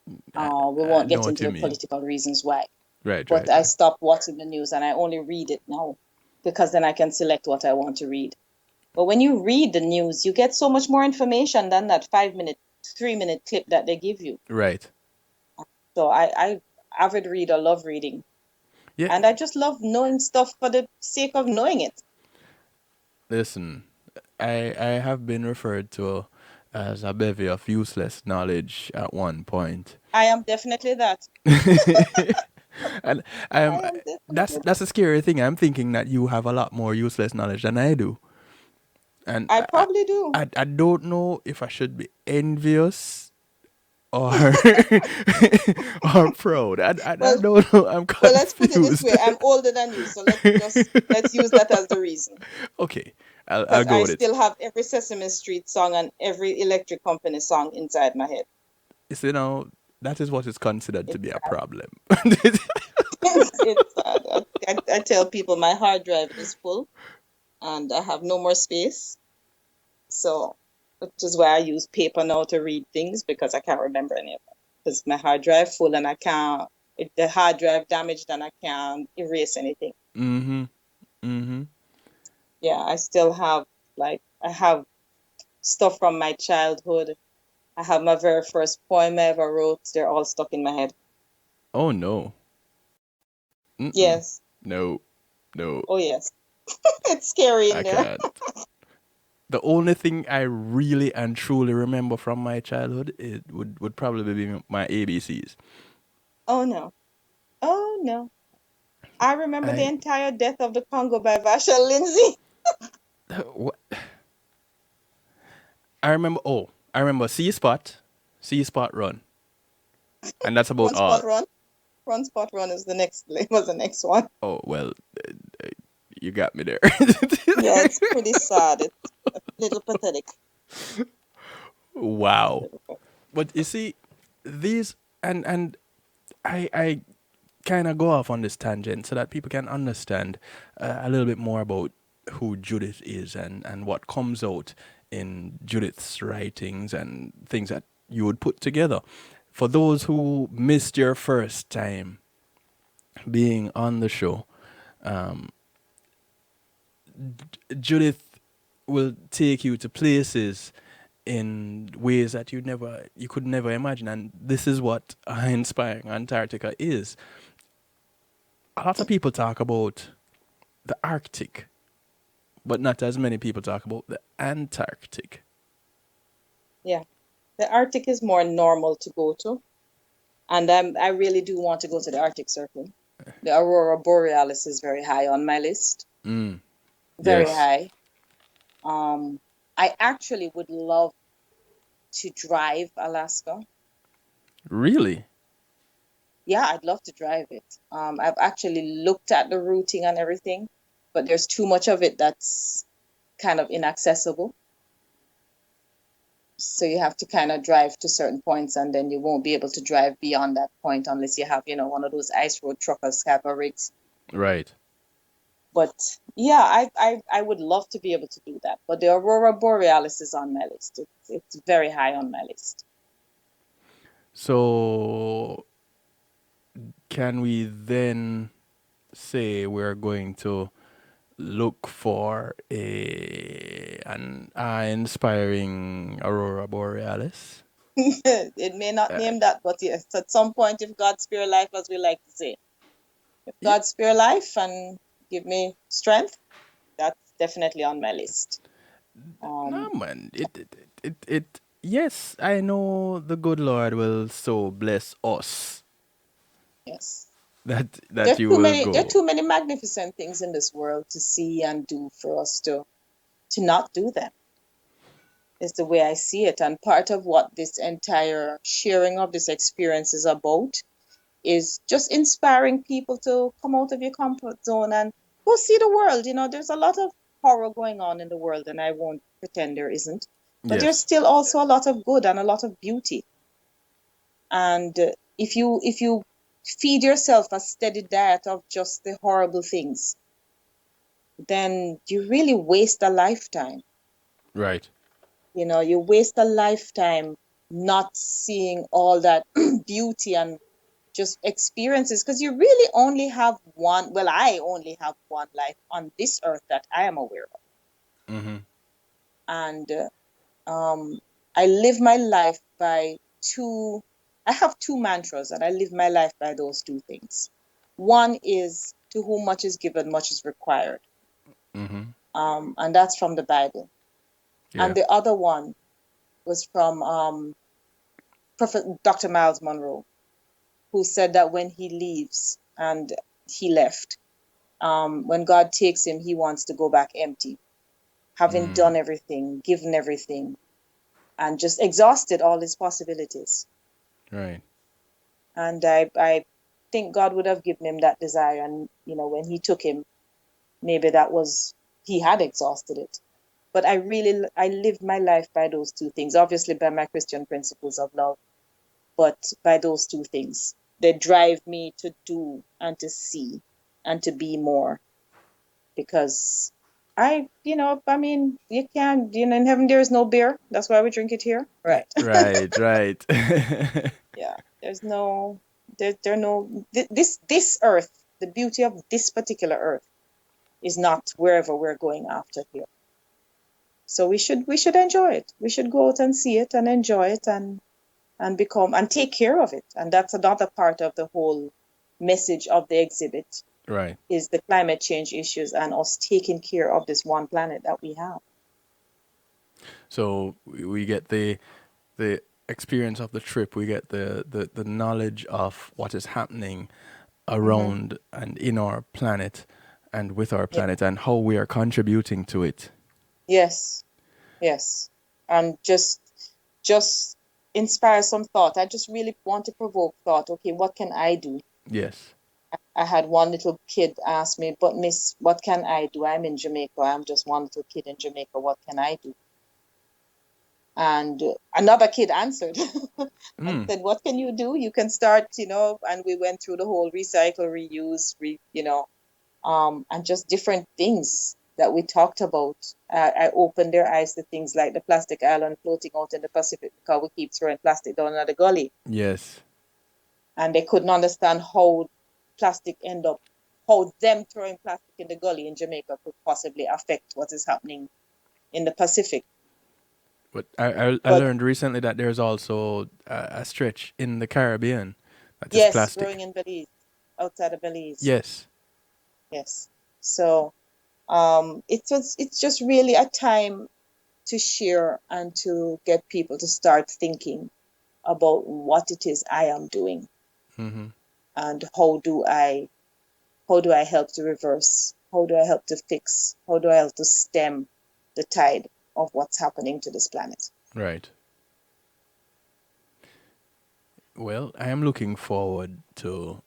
Speaker 5: We won't
Speaker 1: know
Speaker 5: get
Speaker 1: what
Speaker 5: into
Speaker 1: you
Speaker 5: the
Speaker 1: mean.
Speaker 5: political reasons why.
Speaker 1: Right,
Speaker 5: But
Speaker 1: right.
Speaker 5: I stopped watching the news and I only read it now because then I can select what I want to read. But when you read the news, you get so much more information than that 5-minute, 3-minute clip that they give you.
Speaker 1: Right.
Speaker 5: So I avid reader, love reading.
Speaker 1: Yeah.
Speaker 5: And I just love knowing stuff for the sake of knowing it.
Speaker 1: Listen, I have been referred to as a bevy of useless knowledge at one point.
Speaker 5: I am definitely that.
Speaker 1: And
Speaker 5: I am definitely
Speaker 1: that's a scary thing. I'm thinking that you have a lot more useless knowledge than I do. And
Speaker 5: I probably do.
Speaker 1: I don't know if I should be envious or or proud? I
Speaker 5: Well,
Speaker 1: don't know. I'm
Speaker 5: well, let's put it this
Speaker 1: confused.
Speaker 5: way. I'm older than you, so let's use that as the reason.
Speaker 1: Okay, I'll
Speaker 5: Because
Speaker 1: go
Speaker 5: I
Speaker 1: with it.
Speaker 5: still have every Sesame Street song and every Electric Company song inside my head.
Speaker 1: You see now, that is what is considered to
Speaker 5: It's
Speaker 1: be a
Speaker 5: sad.
Speaker 1: problem.
Speaker 5: It's sad. I tell people my hard drive is full and I have no more space. So, which is why I use paper now to read things because I can't remember any of them. Because my hard drive full and I can't, if the hard drive damaged and I can't erase anything.
Speaker 1: Mm-hmm. Mm-hmm.
Speaker 5: Yeah, I still have, like, I have stuff from my childhood. I have my very first poem I ever wrote. They're all stuck in my head.
Speaker 1: Oh no. Mm-mm.
Speaker 5: Yes.
Speaker 1: No. No.
Speaker 5: Oh, yes. It's scary in
Speaker 1: I
Speaker 5: there.
Speaker 1: can't. The only thing I really and truly remember from my childhood it would probably be my ABCs.
Speaker 5: Oh, no. Oh, no. I remember the
Speaker 1: I
Speaker 5: entire Death of the Congo by Vachel Lindsay.
Speaker 1: what I remember C spot run, and that's about
Speaker 5: One
Speaker 1: all.
Speaker 5: spot run. One spot run is the next, was the next one.
Speaker 1: Oh well, uh, you got me there.
Speaker 5: Yeah, it's pretty sad. It's a little pathetic.
Speaker 1: Wow. But you see, these and I kind of go off on this tangent so that people can understand a little bit more about who Judith is and what comes out in Judith's writings and things that you would put together. For those who missed your first time being on the show, um, Judith will take you to places in ways that you could never imagine, and this is what Aaah-Inspiring Antarctica is. A lot of people talk about the Arctic, but not as many people talk about the Antarctic.
Speaker 5: Yeah. The Arctic is more normal to go to. And I really do want to go to the Arctic Circle. The Aurora Borealis is very high on my list.
Speaker 1: Mm.
Speaker 5: Very
Speaker 1: Yes.
Speaker 5: high. I actually would love to drive Alaska.
Speaker 1: Really?
Speaker 5: Yeah, I'd love to drive it. I've actually looked at the routing and everything, but there's too much of it that's kind of inaccessible. So you have to kind of drive to certain points and then you won't be able to drive beyond that point unless you have, one of those ice road truckers type of rigs.
Speaker 1: Right.
Speaker 5: But yeah, I would love to be able to do that. But the Aurora Borealis is on my list. It's very high on my list.
Speaker 1: So, can we then say we're going to look for an inspiring Aurora Borealis?
Speaker 5: It may not name that, but yes, at some point, if God spare life, as we like to say, if
Speaker 1: Yeah.
Speaker 5: God spare life and give me strength, that's definitely on my list.
Speaker 1: No, man. It. Yes, I know the good Lord will so bless us
Speaker 5: Yes.
Speaker 1: that you will
Speaker 5: There are
Speaker 1: go.
Speaker 5: too many magnificent things in this world to see and do for us to not do them. Is the way I see it. And part of what this entire sharing of this experience is about is just inspiring people to come out of your comfort zone and go see the world. There's a lot of horror going on in the world, and I won't pretend there isn't. But there's
Speaker 1: Yes.
Speaker 5: still also a lot of good and a lot of beauty. And if you feed yourself a steady diet of just the horrible things, then you really waste a lifetime.
Speaker 1: Right.
Speaker 5: You waste a lifetime not seeing all that beauty and just experiences, because you really only have one. Well, I only have one life on this earth that I am aware of.
Speaker 1: Mm-hmm.
Speaker 5: And I live my life by I have two mantras, and I live my life by those two things. One is, to whom much is given, much is required.
Speaker 1: Mm-hmm.
Speaker 5: And that's from the Bible.
Speaker 1: Yeah.
Speaker 5: And the other one was from Prophet Dr. Miles Monroe, who said that when he leaves, and he left, when God takes him, he wants to go back empty, having done everything, given everything, and just exhausted all his possibilities.
Speaker 1: Right.
Speaker 5: And I think God would have given him that desire. And, when he took him, maybe he had exhausted it. But I lived my life by those two things, obviously by my Christian principles of love, but by those two things. They drive me to do and to see and to be more, because you can't, in heaven there is no beer. That's why we drink it here. Right.
Speaker 1: Right, right.
Speaker 5: Yeah. There's no, there no, this earth, the beauty of this particular earth is not wherever we're going after here. So we should enjoy it. We should go out and see it and enjoy it and become and take care of it. And that's another part of the whole message of the exhibit,
Speaker 1: Right.
Speaker 5: is the climate change issues and us taking care of this one planet that we have.
Speaker 1: So we get the experience of the trip. We get the knowledge of what is happening around and in our planet and with our
Speaker 5: Yeah.
Speaker 1: planet and how we are contributing to it.
Speaker 5: Yes. Yes. And just inspire some thought. I just really want to provoke thought. Okay, what can I do?
Speaker 1: Yes.
Speaker 5: I had one little kid ask me, but Miss, what can I do? I'm in Jamaica. I'm just one little kid in Jamaica. What can I do? And another kid answered and said, what can you do? You can start, and we went through the whole recycle, reuse, and just different things that we talked about. I opened their eyes to things like the plastic island floating out in the Pacific because we keep throwing plastic down in the gully.
Speaker 1: Yes.
Speaker 5: And they couldn't understand how how them throwing plastic in the gully in Jamaica could possibly affect what is happening in the Pacific.
Speaker 1: But I learned recently that there's also a stretch in the Caribbean that is
Speaker 5: Yes,
Speaker 1: plastic.
Speaker 5: growing in Belize, outside of Belize.
Speaker 1: Yes.
Speaker 5: Yes. So it's just really a time to share and to get people to start thinking about what it is I am doing, and how do I help to reverse? How do I help to fix? How do I help to stem the tide of what's happening to this planet?
Speaker 1: Right. Well, I am looking forward to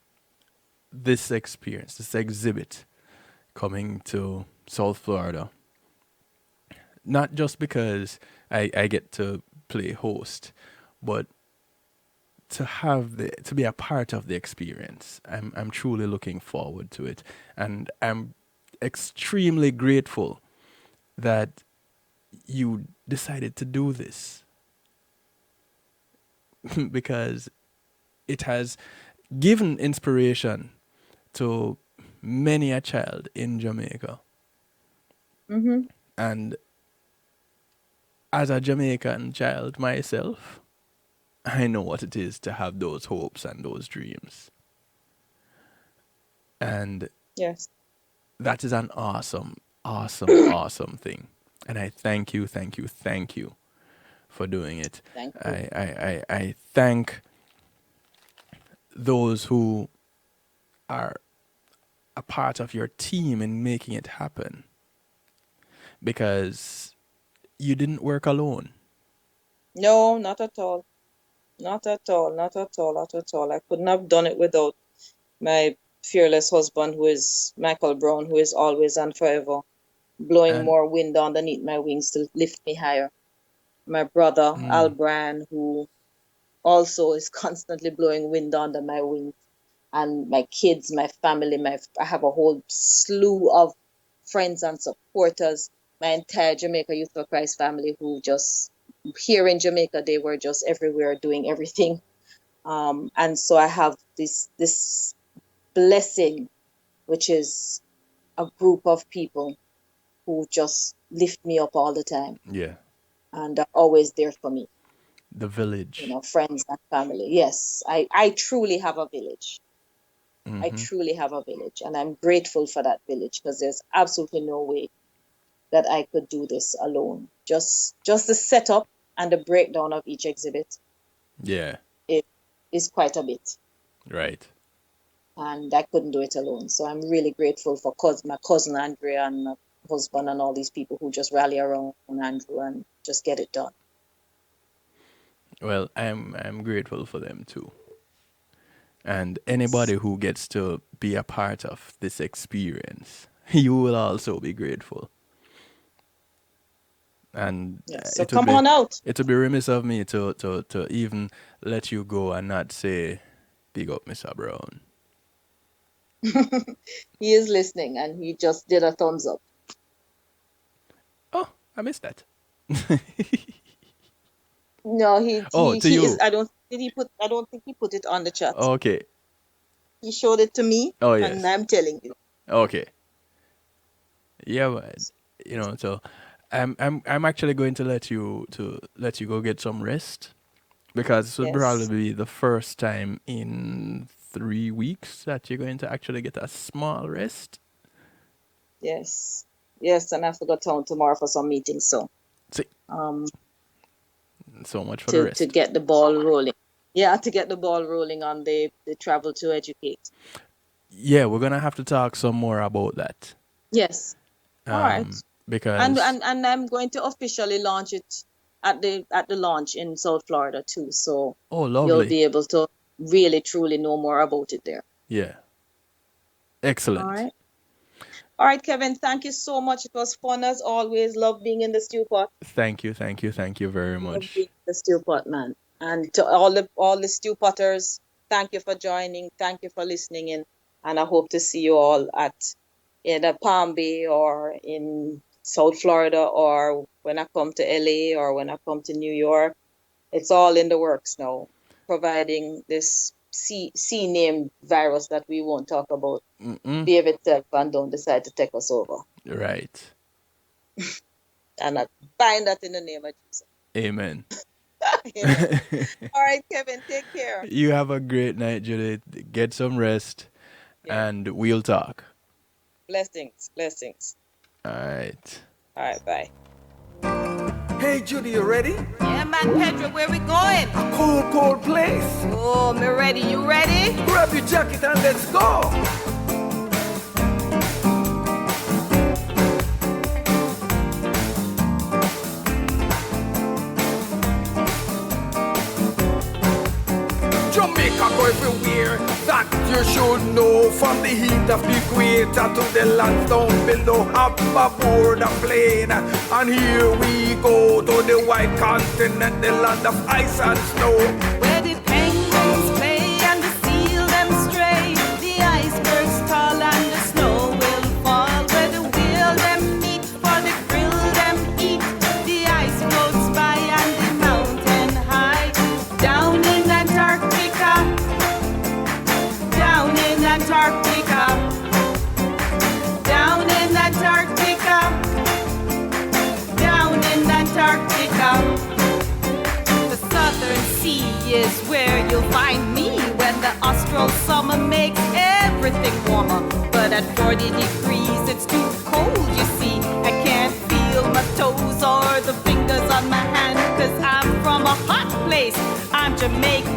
Speaker 1: this experience, this exhibit coming to South Florida. Not just because I get to play host, but to be a part of the experience. I'm truly looking forward to it. And I'm extremely grateful that you decided to do this. Because it has given inspiration to many a child in Jamaica. And as a Jamaican child myself, I know what it is to have those hopes and those dreams. And
Speaker 5: Yes.
Speaker 1: that is an awesome, awesome thing. And I thank you for doing it.
Speaker 5: Thank you.
Speaker 1: I thank those who are a part of your team in making it happen. Because you didn't work alone.
Speaker 5: No, not at all. Not at all. Not at all. Not at all. I couldn't have done it without my fearless husband, who is Michael Brown, who is always and forever blowing
Speaker 1: And
Speaker 5: more wind underneath my wings to lift me higher. My brother, Al Bryan, who also is constantly blowing wind under my wings. And my kids, my family, I have a whole slew of friends and supporters. My entire Jamaica Youth for Christ family, who just here in Jamaica, they were just everywhere doing everything. And so I have this blessing, which is a group of people who just lift me up all the time
Speaker 1: yeah,
Speaker 5: and are always there for me.
Speaker 1: the village.
Speaker 5: Friends and family. Yes, I truly have a village. I truly have a village, and I'm grateful for that village, because there's absolutely no way that I could do this alone. Just the setup and the breakdown of each exhibit
Speaker 1: Yeah,
Speaker 5: is quite a bit,
Speaker 1: right.
Speaker 5: and I couldn't do it alone. So I'm really grateful for my cousin Andrea and my husband and all these people who just rally around Andrew and just get it done.
Speaker 1: Well, I'm grateful for them too. And anybody who gets to be a part of this experience, you will also be grateful. And
Speaker 5: Yes. So come on out.
Speaker 1: it would be remiss of me to even let you go and not say, big up, Mr. Brown.
Speaker 5: He is listening, and he just did a thumbs up.
Speaker 1: Oh, I missed that.
Speaker 5: No, he
Speaker 1: to
Speaker 5: he
Speaker 1: you.
Speaker 5: is. I don't think he put it on the chat.
Speaker 1: Okay.
Speaker 5: He showed it to me.
Speaker 1: Oh, yes.
Speaker 5: And I'm telling you.
Speaker 1: Okay. Yeah, but, so I'm actually going to let you go get some rest, because this will
Speaker 5: Yes.
Speaker 1: probably be the first time in 3 weeks that you're going to actually get a small rest.
Speaker 5: Yes. Yes, and I have to go town tomorrow for some meetings. So
Speaker 1: See, so much for the
Speaker 5: to
Speaker 1: rest.
Speaker 5: get the ball rolling. Yeah, to get the ball rolling on the travel to educate.
Speaker 1: Yeah, we're gonna have to talk some more about that.
Speaker 5: Yes. All right.
Speaker 1: Because
Speaker 5: And I'm going to officially launch it at the launch in South Florida too. So
Speaker 1: oh,
Speaker 5: you'll
Speaker 1: lovely.
Speaker 5: be able to really truly know more about it there.
Speaker 1: Yeah. Excellent.
Speaker 5: All right. All right, Kevin, thank you so much. It was fun as always. Love being in the stew pot.
Speaker 1: Thank you very
Speaker 5: Love
Speaker 1: much.
Speaker 5: being in the stew pot, man. And to all the stew potters, thank you for joining. Thank you for listening in. And I hope to see you all at either Palm Bay or in South Florida, or when I come to LA or when I come to New York. It's all in the works now, providing this C name virus that we won't talk about behave itself and don't decide to take us over.
Speaker 1: Right.
Speaker 5: And I bind that in the name of Jesus.
Speaker 1: Amen.
Speaker 5: Amen. All right, Kevin, take care.
Speaker 1: You have a great night, Judith. Get some rest, and we'll talk.
Speaker 5: Blessings.
Speaker 1: All right.
Speaker 5: All right, bye.
Speaker 2: Hey, Judy, you ready?
Speaker 3: Yeah, man, Pedro, where we going?
Speaker 2: A cold, cold place.
Speaker 3: Oh, me ready. You ready?
Speaker 2: Grab your jacket and let's go. Jamaica go everywhere, that you should know. From the heat of the equator to the lands down below, up aboard a plane. And here we go to the white continent, the land of ice and snow.
Speaker 3: Where the penguins play and the seal them stray, the icebergs tall and the snow will fall. Where the wheel them meet for the grill them eat, the ice floats by and the mountain high. Down in Antarctica, down in Antarctica, down in Antarctica, down in Antarctica. The southern sea is where you'll find me when the austral summer makes everything warmer. But at 40 degrees it's too cold, you see. I can't feel my toes or the fingers on my hand, 'cause I'm from a hot place, I'm Jamaican.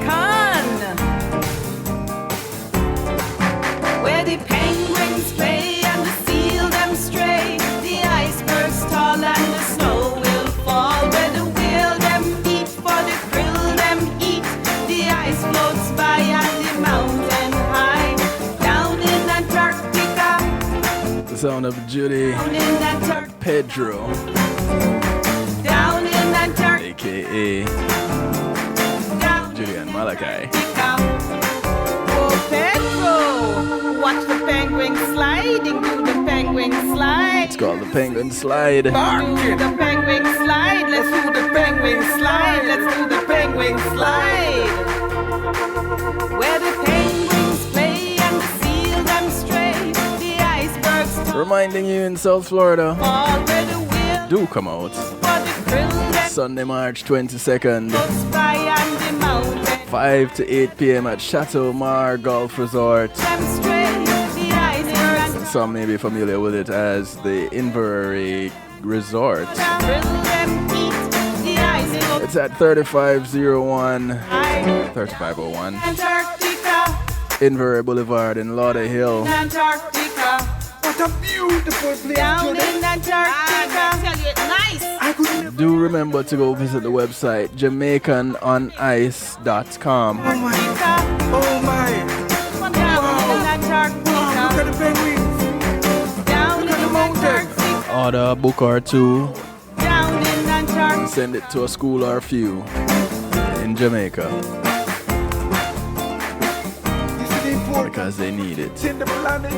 Speaker 3: Where the penguins play and the seal them stray, the icebergs tall and the snow will fall. Where the wheel them eat for the grill them eat, the ice floats by and the mountain high. Down in Antarctica,
Speaker 1: The sound of Judy
Speaker 3: down in Antarctica,
Speaker 1: Pedro,
Speaker 3: down in Antarctica,
Speaker 1: aka
Speaker 3: down
Speaker 1: Judy and Malachi.
Speaker 3: Oh, Pedro, watch the penguin sliding, do the penguin slide.
Speaker 1: It's called the Penguin Slide.
Speaker 3: Do the penguin slide, let's do the penguin slide, let's do the penguin slide. Where the penguins play and the seal them stray, the icebergs
Speaker 1: Reminding you in South Florida,
Speaker 3: fall. Where the wheel
Speaker 1: do come out.
Speaker 3: for the grill them
Speaker 1: Sunday, March 22nd,
Speaker 3: floats by and the mountain
Speaker 1: 5 to 8 p.m. at Chateau Mar Golf Resort.
Speaker 3: them stray, the icebergs
Speaker 1: Some may be familiar with it as the Inverary Resort.
Speaker 3: grill them eat, the ice floats
Speaker 1: It's at 3501
Speaker 3: by
Speaker 1: 3501
Speaker 3: Antarctica,
Speaker 1: Inverary Boulevard in Lauderhill.
Speaker 3: Antarctica.
Speaker 2: What a beautiful place,
Speaker 3: Down
Speaker 2: Judy.
Speaker 3: in Antarctica.
Speaker 6: I tell you, it's nice.
Speaker 2: I
Speaker 1: Do remember to go visit the website JamaicanOnIce.com.
Speaker 2: Oh my. Look at the penguins.
Speaker 3: Down in
Speaker 2: the mountains.
Speaker 1: Order a book or two.
Speaker 3: Down in Antarctica.
Speaker 1: Send it to a school or a few in Jamaica. Because they need it.
Speaker 2: In the planet.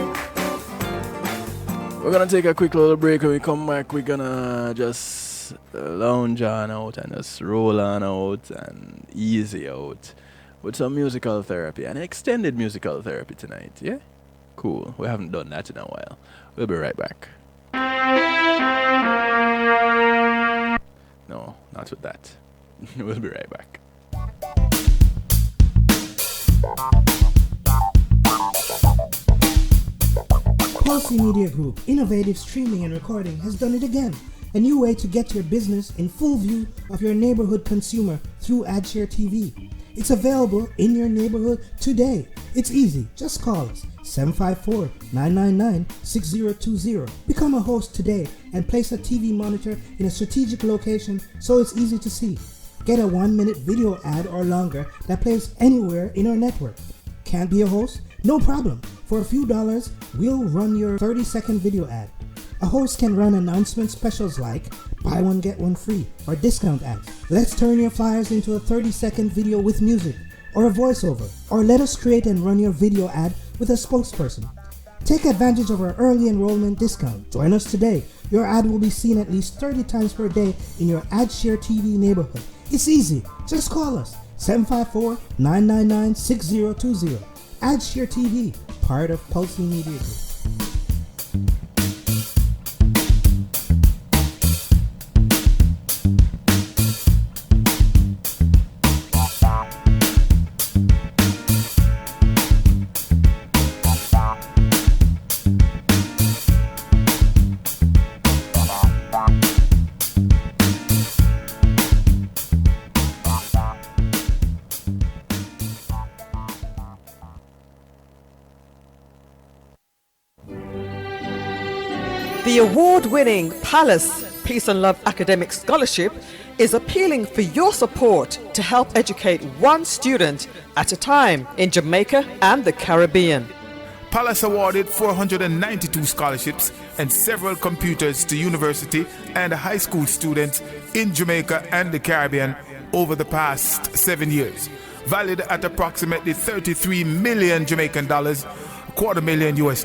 Speaker 1: We're gonna take a quick little break. When we come back, we're gonna just lounge on out and just roll on out and easy out with some musical therapy and extended musical therapy tonight. Yeah? Cool. We haven't done that in a while. We'll be right back. No, not with that. We'll be right back.
Speaker 6: Pulsey Media Group, innovative streaming and recording, has done it again. A new way to get your business in full view of your neighborhood consumer through AdShare TV. It's available in your neighborhood today. It's easy. Just call us 754-999-6020. Become a host today and place a TV monitor in a strategic location so it's easy to see. Get a 1-minute video ad or longer that plays anywhere in our network. Can't be a host? No problem. For a few dollars, we'll run your 30-second video ad. A host can run announcement specials like buy one get one free or discount ads. Let's turn your flyers into a 30-second video with music or a voiceover, or let us create and run your video ad with a spokesperson. Take advantage of our early enrollment discount. Join us today. Your ad will be seen at least 30 times per day in your AdShare TV neighborhood. It's easy. Just call us 754-999-6020. AdShare TV, part of Pulsey Media Group.
Speaker 7: The award-winning Palace Peace and Love Academic Scholarship is appealing for your support to help educate one student at a time in Jamaica and the Caribbean.
Speaker 2: Palace awarded 492 scholarships and several computers to university and high school students in Jamaica and the Caribbean over the past 7 years, valued at approximately 33 million Jamaican dollars, $250,000 US.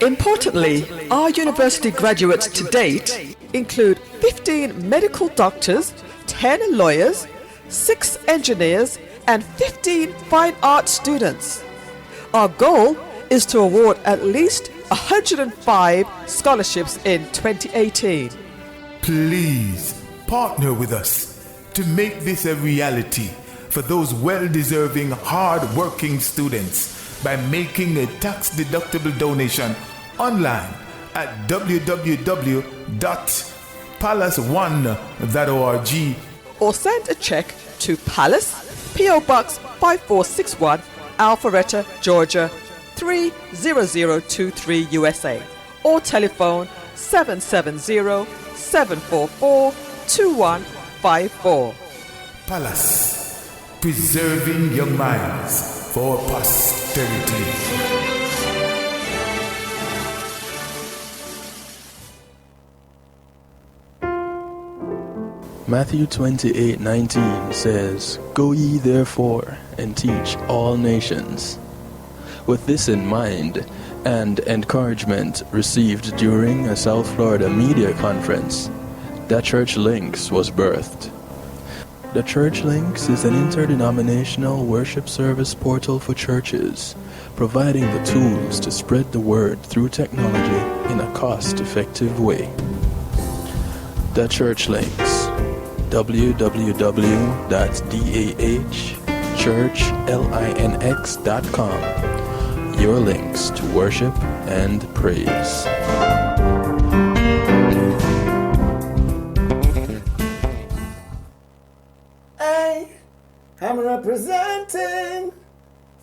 Speaker 7: Importantly, our university graduates to date include 15 medical doctors, 10 lawyers, 6 engineers, and 15 fine arts students. Our goal is to award at least 105 scholarships in 2018.
Speaker 2: Please partner with us to make this a reality for those well-deserving, hard-working students by making a tax-deductible donation online at www.palace1.org
Speaker 7: or send a check to Palace, P.O. Box 5461, Alpharetta, Georgia 30023 USA, or telephone 770-744-2154.
Speaker 2: Palace, preserving young minds for posterity.
Speaker 1: Matthew 28:19 says, "Go ye therefore and teach all nations." With this in mind, and encouragement received during a South Florida media conference, The Church Links was birthed. The Church Links is an interdenominational worship service portal for churches, providing the tools to spread the word through technology in a cost-effective way. The Church Links, www.dahchurchlinx.com, your links to worship and praise.
Speaker 8: I'm representing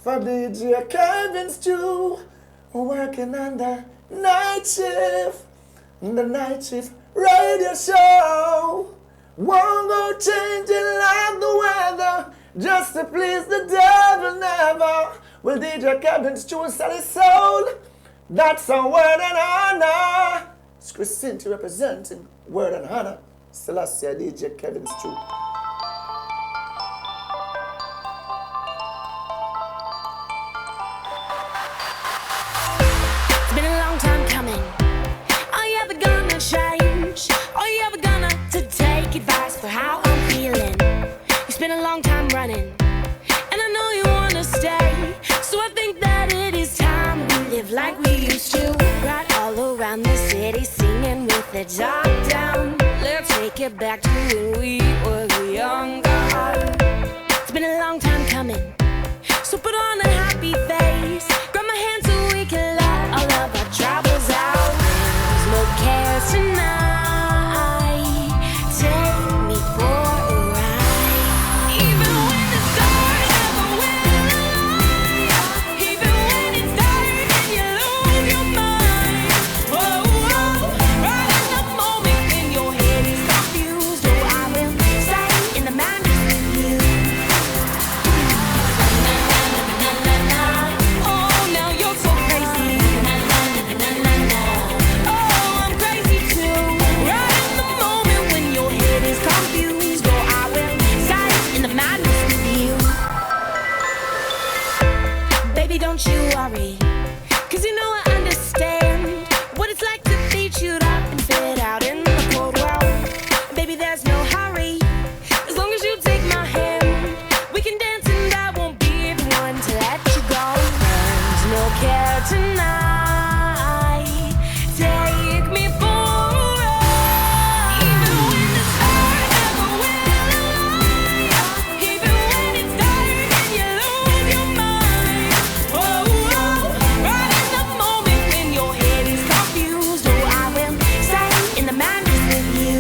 Speaker 8: for DJ Kevin Stew, working on the night shift radio show. Won't go changing like the weather, just to please the devil never. Well, DJ Kevin's true sell his soul. That's a word and honor. It's Christine representing word and honor. Selassie DJ Kevin's true.
Speaker 9: It's been a long time coming. Are you ever gonna change? Are you ever gonna to take advice for how I'm feeling? It's been a long time running, and I know you wanna stay. So I think that it is time we live like we used to. Right all around the city singing with the top down. Let's take it back to when we were younger. It's been a long time coming, so put on a happy face. Grab my hand so we can let all of our troubles out. There's no care tonight. Take me for a ride. Even when the stars never will align. Even when it's dark and you lose your mind. Oh, right in the moment when your head is confused. Oh, I will stay in the madness with you. Oh, now you're so crazy. Oh, I'm crazy too. Right in the moment when your head is confused. Oh, I will stay in the madness with you. Baby, don't you worry, 'cause you know I understand what it's like to be chewed up and spit out in the cold world. Baby, there's no hurry, as long as you take my hand. We can dance and I won't be the one to let you go. There's no care tonight. Take me for a ride. Even when the stars never will align. Even when it's dark and you lose your mind. Oh, right in the moment when your head is confused. Oh, I will stay in the madness with you.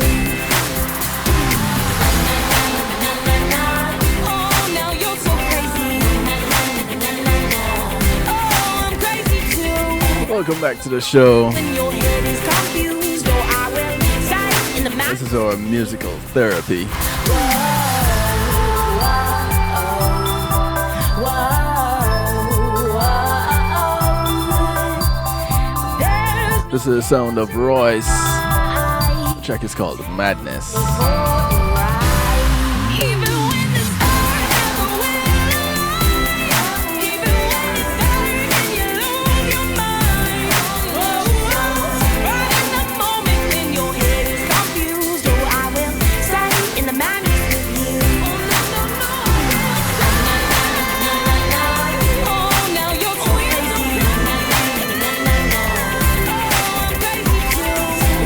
Speaker 9: Oh, now you're so crazy. Oh, I'm crazy too.
Speaker 1: Welcome back to the show.
Speaker 9: When your head is confused. Oh, I will stay in the madness.
Speaker 1: This is our musical therapy. This is the sound of Royce. The track is called Madness.
Speaker 9: Even when the stars never will align. Even when it's dark and you lose your mind. Oh, right in the moment when your head is confused. Oh, I will stay in the madness with you. Oh, now you're so crazy.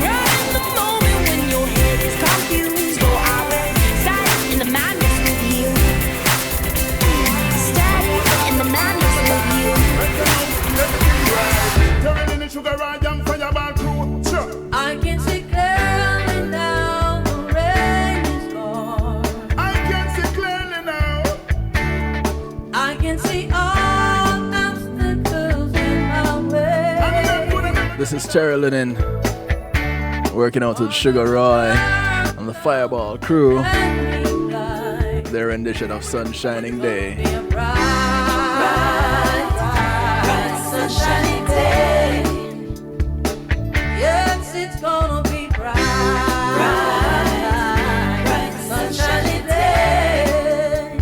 Speaker 9: Right in the moment when your head is confused. Oh, I will stay in the madness with you. Stay in the madness with you.
Speaker 2: Turning the sugar right young fireball crew. Sure.
Speaker 3: I can see clearly now the rain is gone.
Speaker 2: I can see clearly now.
Speaker 3: I can see all obstacles in my way.
Speaker 1: This is Terry Linen working out with Sugar Roy and the Fireball crew. Their rendition of Sunshining Day.
Speaker 3: Sunshiny day. Yes, it's gonna be bright, sunshiny day.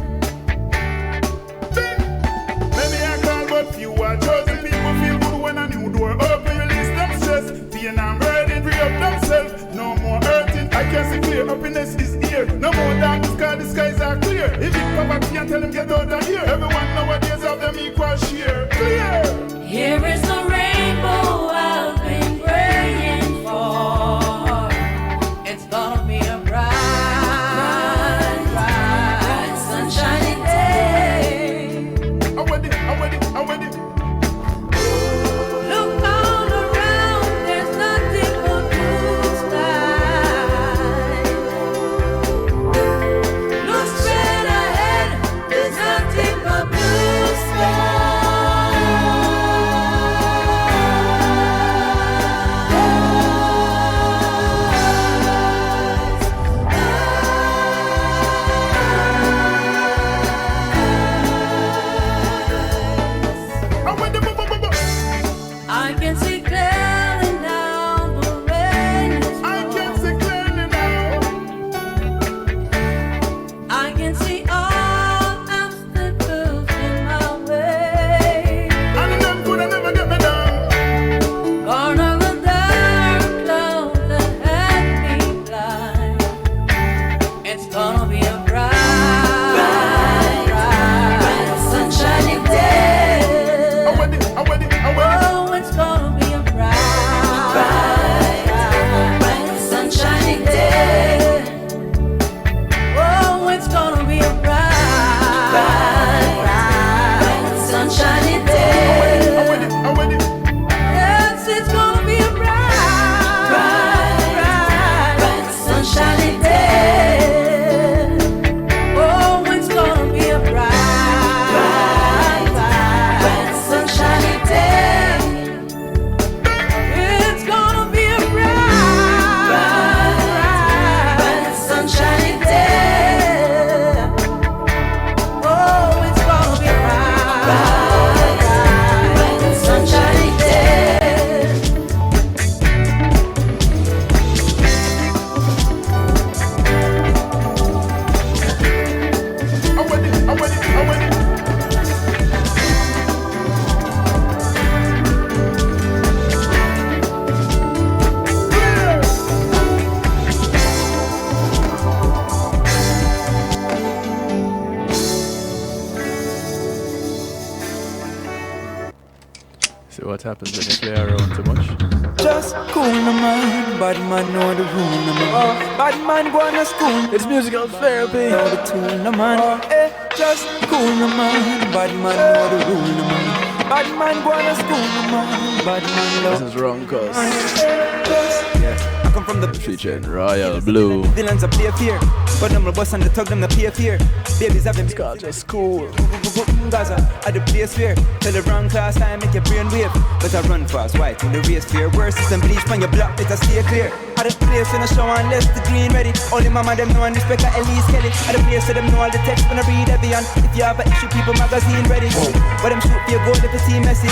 Speaker 2: Maybe I call but few are chosen people feel good when a new door open, release them stress. Pain and burden free up themselves. No more hurting, I can see clear. Happiness is here. No more darkness, 'cause the skies are clear. If it's poverty and tell them get out of here. Everyone nowadays have them equal share. Clear.
Speaker 3: Here is the rainbow I've been praying for. It's gonna be a bright, sunshiny day.
Speaker 2: I'm with it, I'm with it, I'm with it.
Speaker 3: Look all around, there's nothing but blue sky. Look straight ahead, there's nothing but blue
Speaker 1: See what happens when you play around too much.
Speaker 10: Just cool no man, bad man know the rule no man. Bad man go to school.
Speaker 1: It's musical therapy.
Speaker 10: Know the tool no man. Just cool no man, bad man know the rule no man. Bad man go to school no man. Bad man love.
Speaker 1: This is wrong cause.
Speaker 10: Yeah. I come from the
Speaker 1: featuring Royal Blue.
Speaker 10: Villains are play fear, but them the boss and the tug them the play fear. Babies have been
Speaker 1: Scott just cool.
Speaker 10: Gaza at the place where tell the wrong class time make your brain wave. But I run fast, white in the race fear. Worse is bleach from your block, better stay clear. At the place when I show unless the green ready. Only mama them know and respect at Elise Kelly. At the place where them know all the text when I read every and if you have an issue, people magazine ready. But them shoot for your goal if you see messy.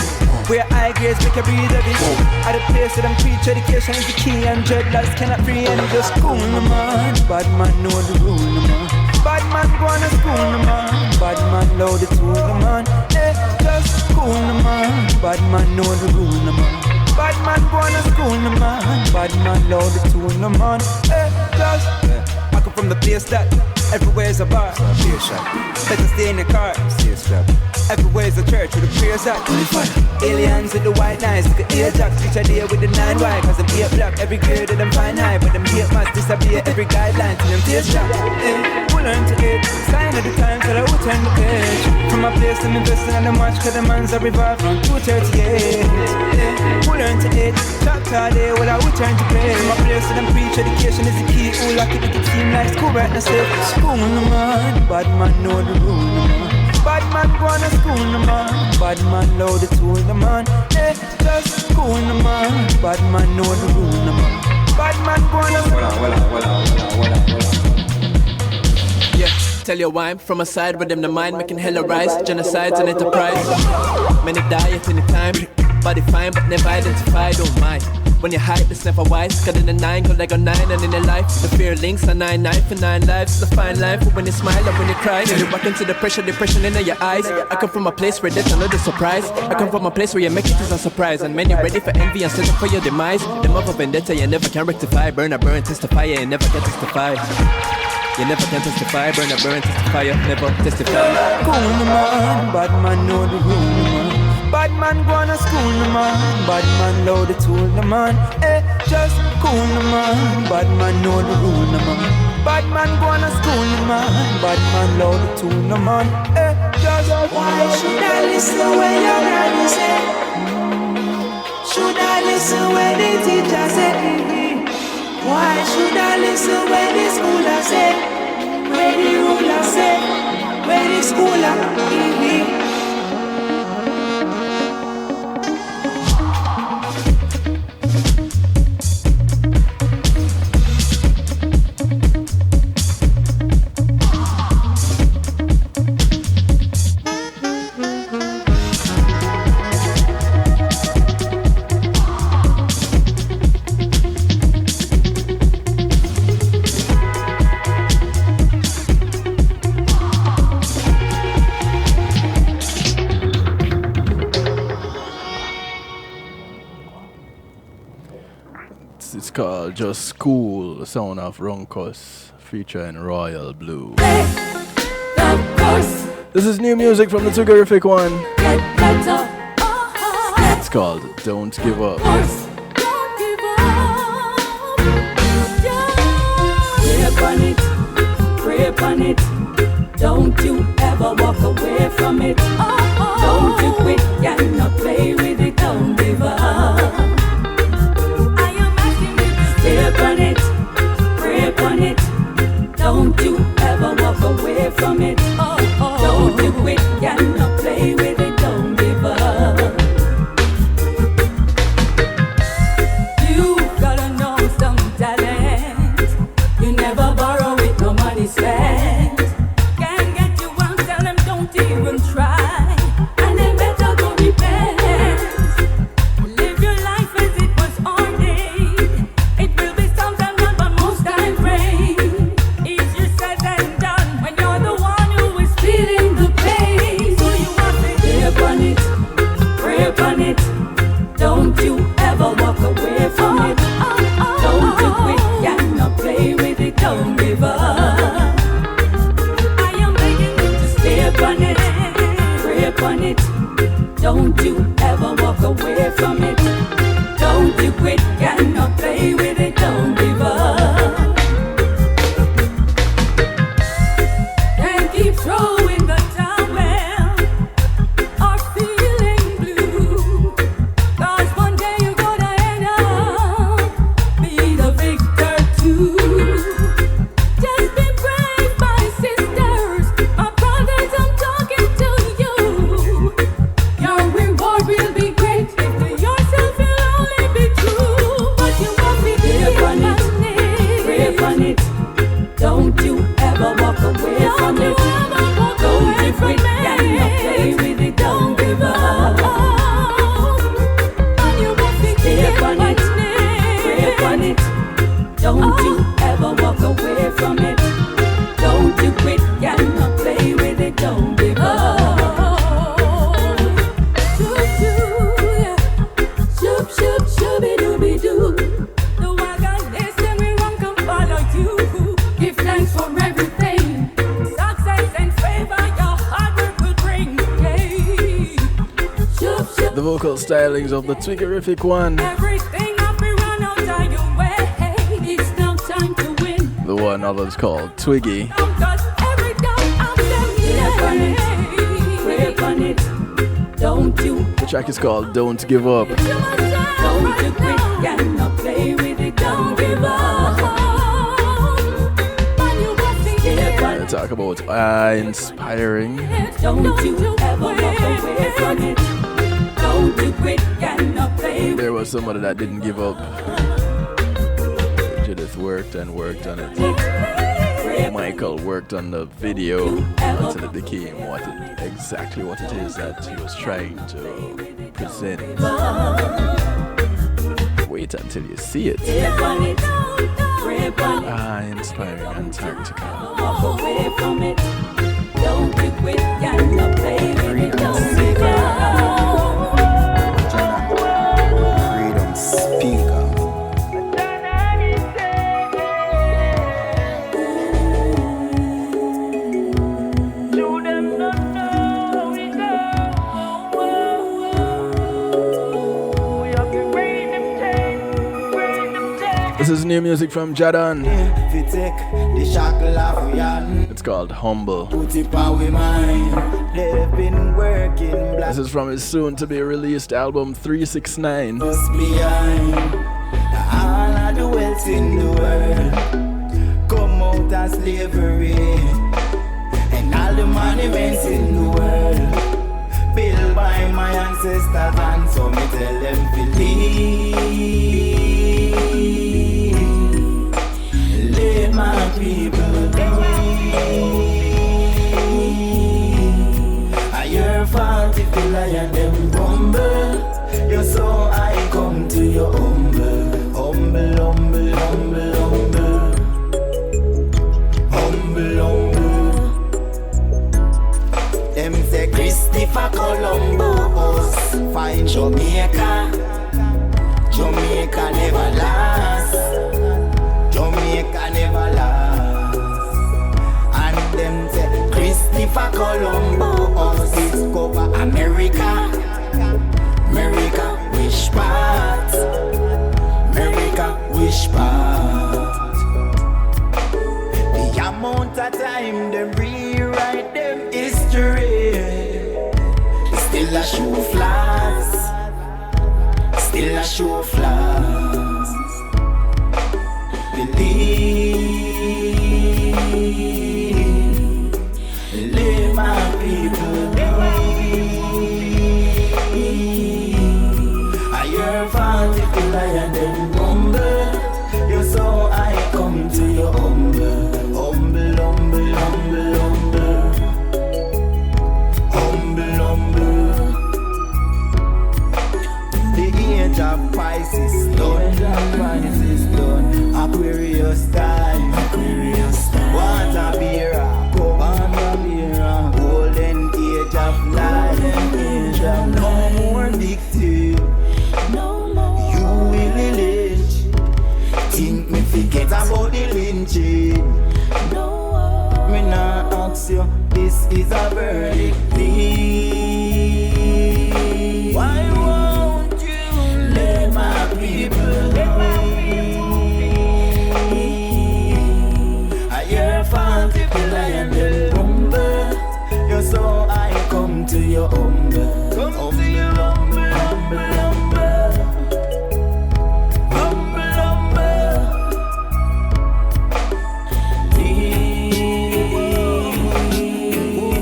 Speaker 10: Where high grades make you breathe heavy. At the place where them preach education is the key and dreadlocks cannot free and just cool no man. Bad man know the rule no man. Bad man go to school no man. Bad man load the tool no man. Just cool no man. Bad man know the rule no man. Bad man go to school no man. Bad man load the tool no man. Just I come from the place that everywhere's a bar. Better stay in the car. Everywhere's a church with a prayers at. Aliens with the white knives, like an Ajax. Each idea with the 9Y, cause them 8 black. Every grade of them fine high, but them 8 must disappear. Every guideline to them taste shop. Who learn to it? Sign of the times that I will turn the page. From my place, I'm investing on the march, cause the man's a revive from 238. Who learn to it? Talk all day, well I will turn to play. From my place, to them preach education is the key. Who like it, it seem like school right now. Say, school no man, bad man know the rule no man. Bad man go to school no man. Bad man load the tool no man. Just school no man. Bad man know the rule no man. Bad man go to school.
Speaker 11: Yeah, tell you why I'm from a side with them the mind making hella rise. Genocides and enterprise. Many die at any time. Body fine but never identified, don't mind. When you hype, it's never wise. Cut in the 9, go like a 9 and in the life. The fear links a 9 for 9 lives. It's a fine life, but when you smile or when you cry, you walk into the pressure, depression in your eyes. I come from a place where there's another surprise. I come from a place where you make it as a surprise. And many ready for envy and setting for your demise. Them up a vendetta you never can rectify. Burn, testify, you never can testify. You never can testify, burn, testify, you never testify.
Speaker 10: Cool no man, bad man know the rule no man. Bad man go to school no man. Bad man load the tool no man. Just cool no man. Bad man know the rule no man. Bad man go to school no man. Bad man load the tool no man. Just
Speaker 12: why should I listen when your granny say? Should I listen when the teacher say? Why should I listen when the schooler say? When the ruler say? When the schooler?
Speaker 1: It's called Just Cool, the sound of Runkus, featuring Royal Blue. This is new music from the Terrific one. It's called Don't Give Up.
Speaker 12: Pray upon it. Don't you ever walk away from it. Don't you quit, cannot play with it. Don't give up. Stay upon it, pray upon it. Don't you ever walk away from it. Don't you quit, cannot play with it. Don't give up. You gotta know some talent. You never borrow it, no money spent. Can't get you out, tell them don't even try. And they better go report.
Speaker 1: vocal stylings of the Twiggerific one. The one others called Twiggy. The track is called Don't Give Up.
Speaker 13: Don't you quit, cannot play with it, don't give up.
Speaker 1: I talk about Aaah-Inspiring.
Speaker 13: Don't you ever walk away from it. Don't you quit, cannot play with it.
Speaker 1: There was somebody that didn't give up. Judith worked and worked on it. Michael worked on the video until it became exactly what it is that he was trying to present. Wait until you see it. Aaah-Inspiring Antarctica.
Speaker 13: Walk away from it. Don't you quit, cannot play with it, don't give up.
Speaker 8: Freedom speaker.
Speaker 1: This is new music from Jadon. It's called Humble. This is from his soon to be released album 369.
Speaker 8: All of the wealth in the world come out of slavery, and all the monuments in the world built by my ancestors, and so me tell them to leave. Let my people go. Your fault if the lion them humble. You're so I come to your humble, humble, humble, humble, humble, humble, humble. Them say Christopher Columbus find Jamaica. Jamaica never last. Jamaica never last. And them say Christopher Columbus discover America. America which part? America which part? The amount of time them rewrite them history still a show flaws. Still a show flaws. Leave my people I your fault if you lie and then humble. You're so I come to your humble, humble, humble, humble, humble, humble, humble. The age of Pisces done, Aquarius time, water bearer, golden age of life, no more victim, you will lynch. Think me forget about the lynching. Me not ask you, this is a verdict. Please, why won't you let my people your fault if you lie and then humble. You're so I come to your humble. Come to your humble, humble, humble, humble, humble.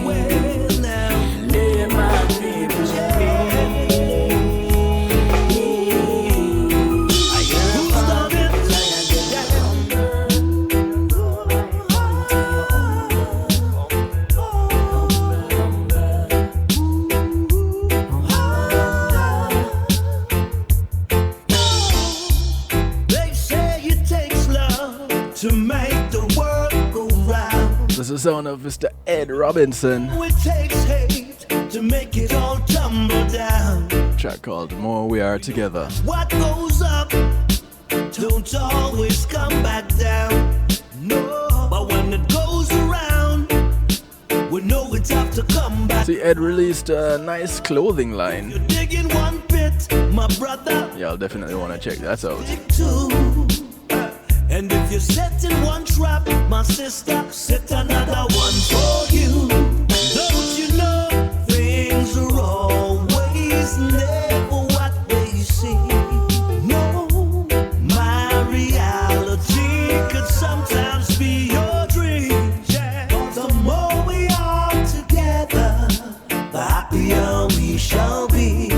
Speaker 8: Well now, let my people
Speaker 1: This is the sound of Mr. Ed Robinson.
Speaker 12: It takes hate to make it all tumble down.
Speaker 1: Track called More We Are Together.
Speaker 12: What goes up don't always come back down. No, but when it goes around, we know it have to come back.
Speaker 1: See, Ed released a nice clothing line.
Speaker 12: You're digging one pit, my brother.
Speaker 1: Y'all definitely want to check that out.
Speaker 12: Two. And if you're setting one trap, my sister, set another one for you. Don't you know things are always never what they seem? No, my reality could sometimes be your dream. The more we are together, the happier we shall be.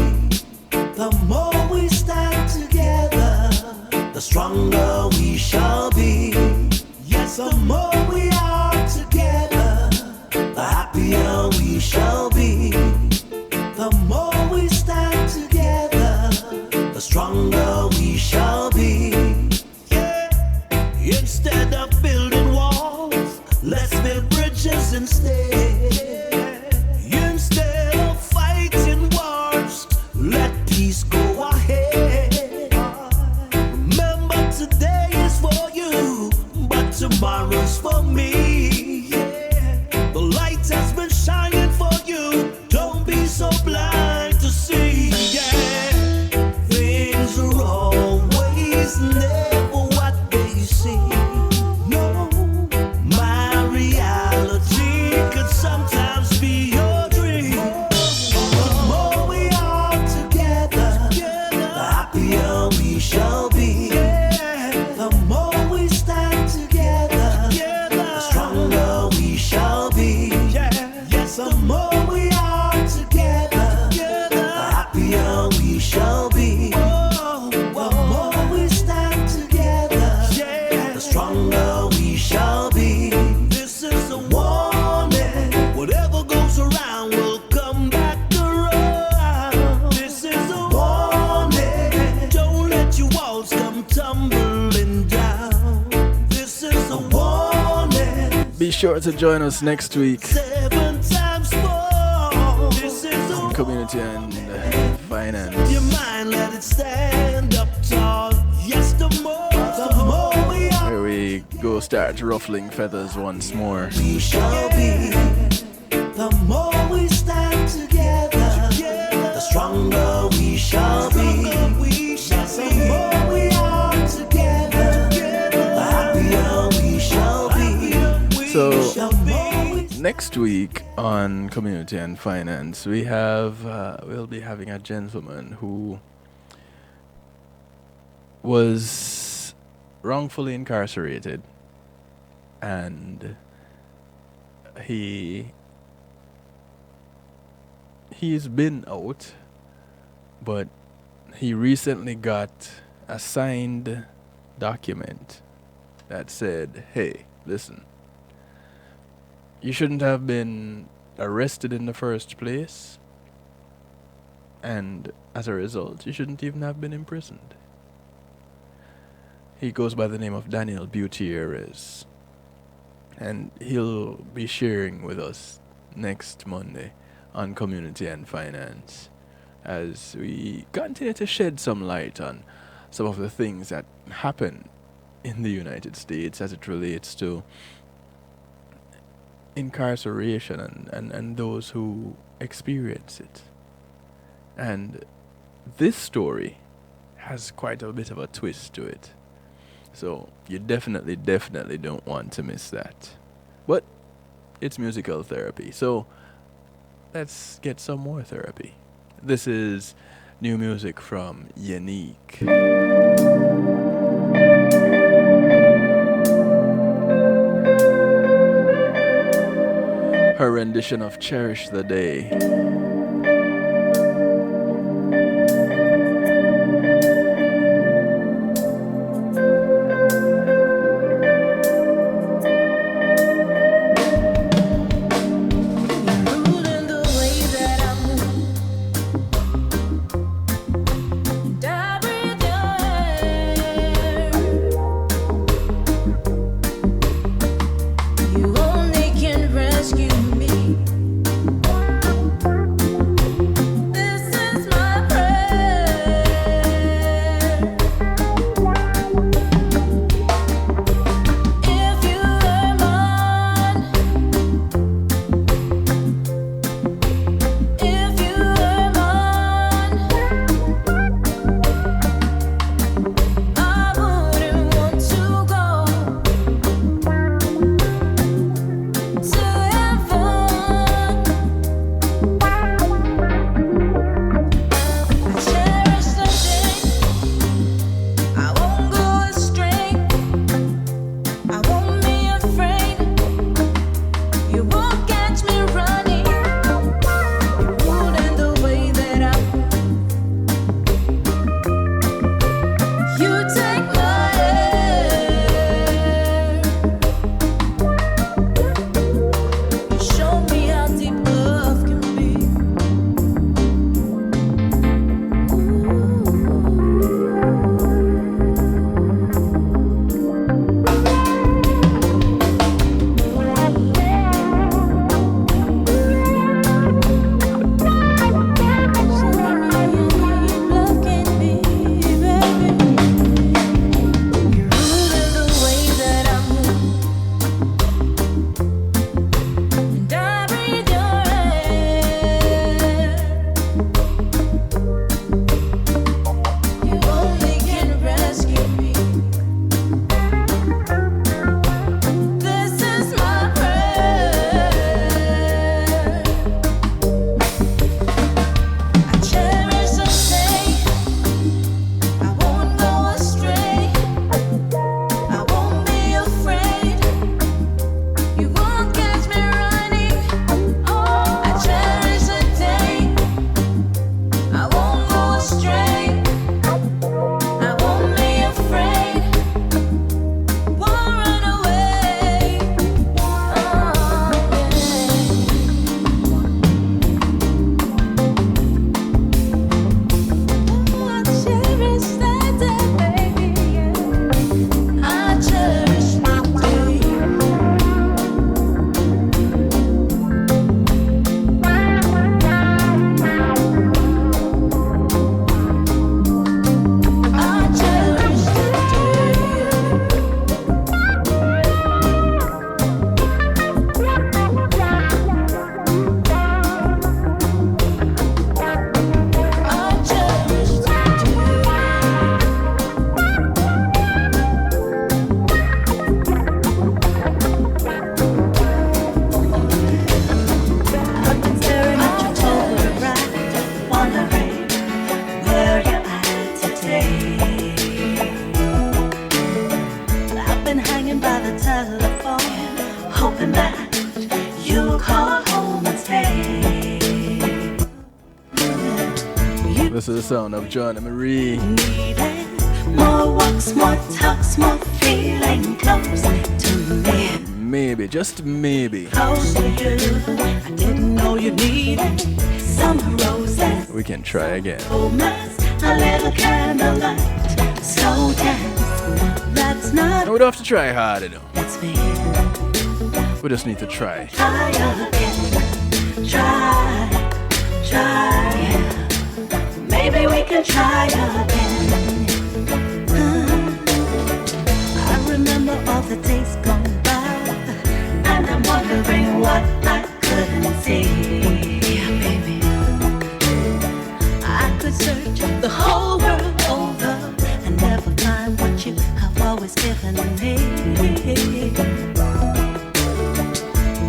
Speaker 12: The more we stand together, the stronger we shall be. Yes, the more we are together, the happier we shall be. The more we stand together, the stronger we shall be. Yeah. Instead of building walls, let's build bridges instead. Instead of fighting wars, let peace go ahead. Remember, today is for you, but tomorrow's for me. The light has been shining for you. Don't be so blind to see. Yeah, things are always never what they seem. No, my reality could sometimes be your dream. The more we are together, the happier we shall be. The more we stand together, the stronger we shall be. Yes, the more we are together, the happier we shall be. The more we stand together, the stronger we shall be. This is a warning. Whatever goes around will come back around. This is a warning. Don't let your walls come tumbling down. This is a warning.
Speaker 1: Be sure to join us next week.
Speaker 12: 7 times 4. This is a
Speaker 1: Community and finance.
Speaker 12: your mind, let it stand up tall. Yes, the more we are,
Speaker 1: Here we go, start ruffling feathers once more.
Speaker 12: we shall be. The more we stand together, the stronger we shall be. Yes, the more we are together, the happier we shall be.
Speaker 1: So,
Speaker 12: The more we
Speaker 1: next week on Community and Finance, we have we'll be having a gentleman who was wrongfully incarcerated, and he's been out, but he recently got a signed document that said, "Hey, listen, you shouldn't have been arrested in the first place, and as a result, you shouldn't even have been imprisoned." He goes by the name of Daniel Gutierrez, and he'll be sharing with us next Monday on Community and Finance as we continue to shed some light on some of the things that happen in the United States as it relates to incarceration and those who experience it. And this story has quite a bit of a twist to it. So you definitely don't want to miss that. But it's musical therapy, so let's get some more therapy. This is new music from Unique. Her rendition of Cherish the Day.
Speaker 9: You only can rescue me.
Speaker 13: call home and stay.
Speaker 1: This is the sound of John Marie.
Speaker 13: More walks, more talks, more feeling close to me.
Speaker 1: Maybe, just maybe.
Speaker 13: Close to you. I didn't know you needed some roses.
Speaker 1: We can try again.
Speaker 13: Romance, a little candlelight, slow dance. That's not.
Speaker 1: No, we don't have to try hard, you know.
Speaker 13: That's me.
Speaker 1: We just need to try.
Speaker 13: Try again. Try. Maybe we can try again. I remember all the days gone by, and I'm wondering what I couldn't see. Yeah, baby. I could search the whole world over and never find what you have always given me.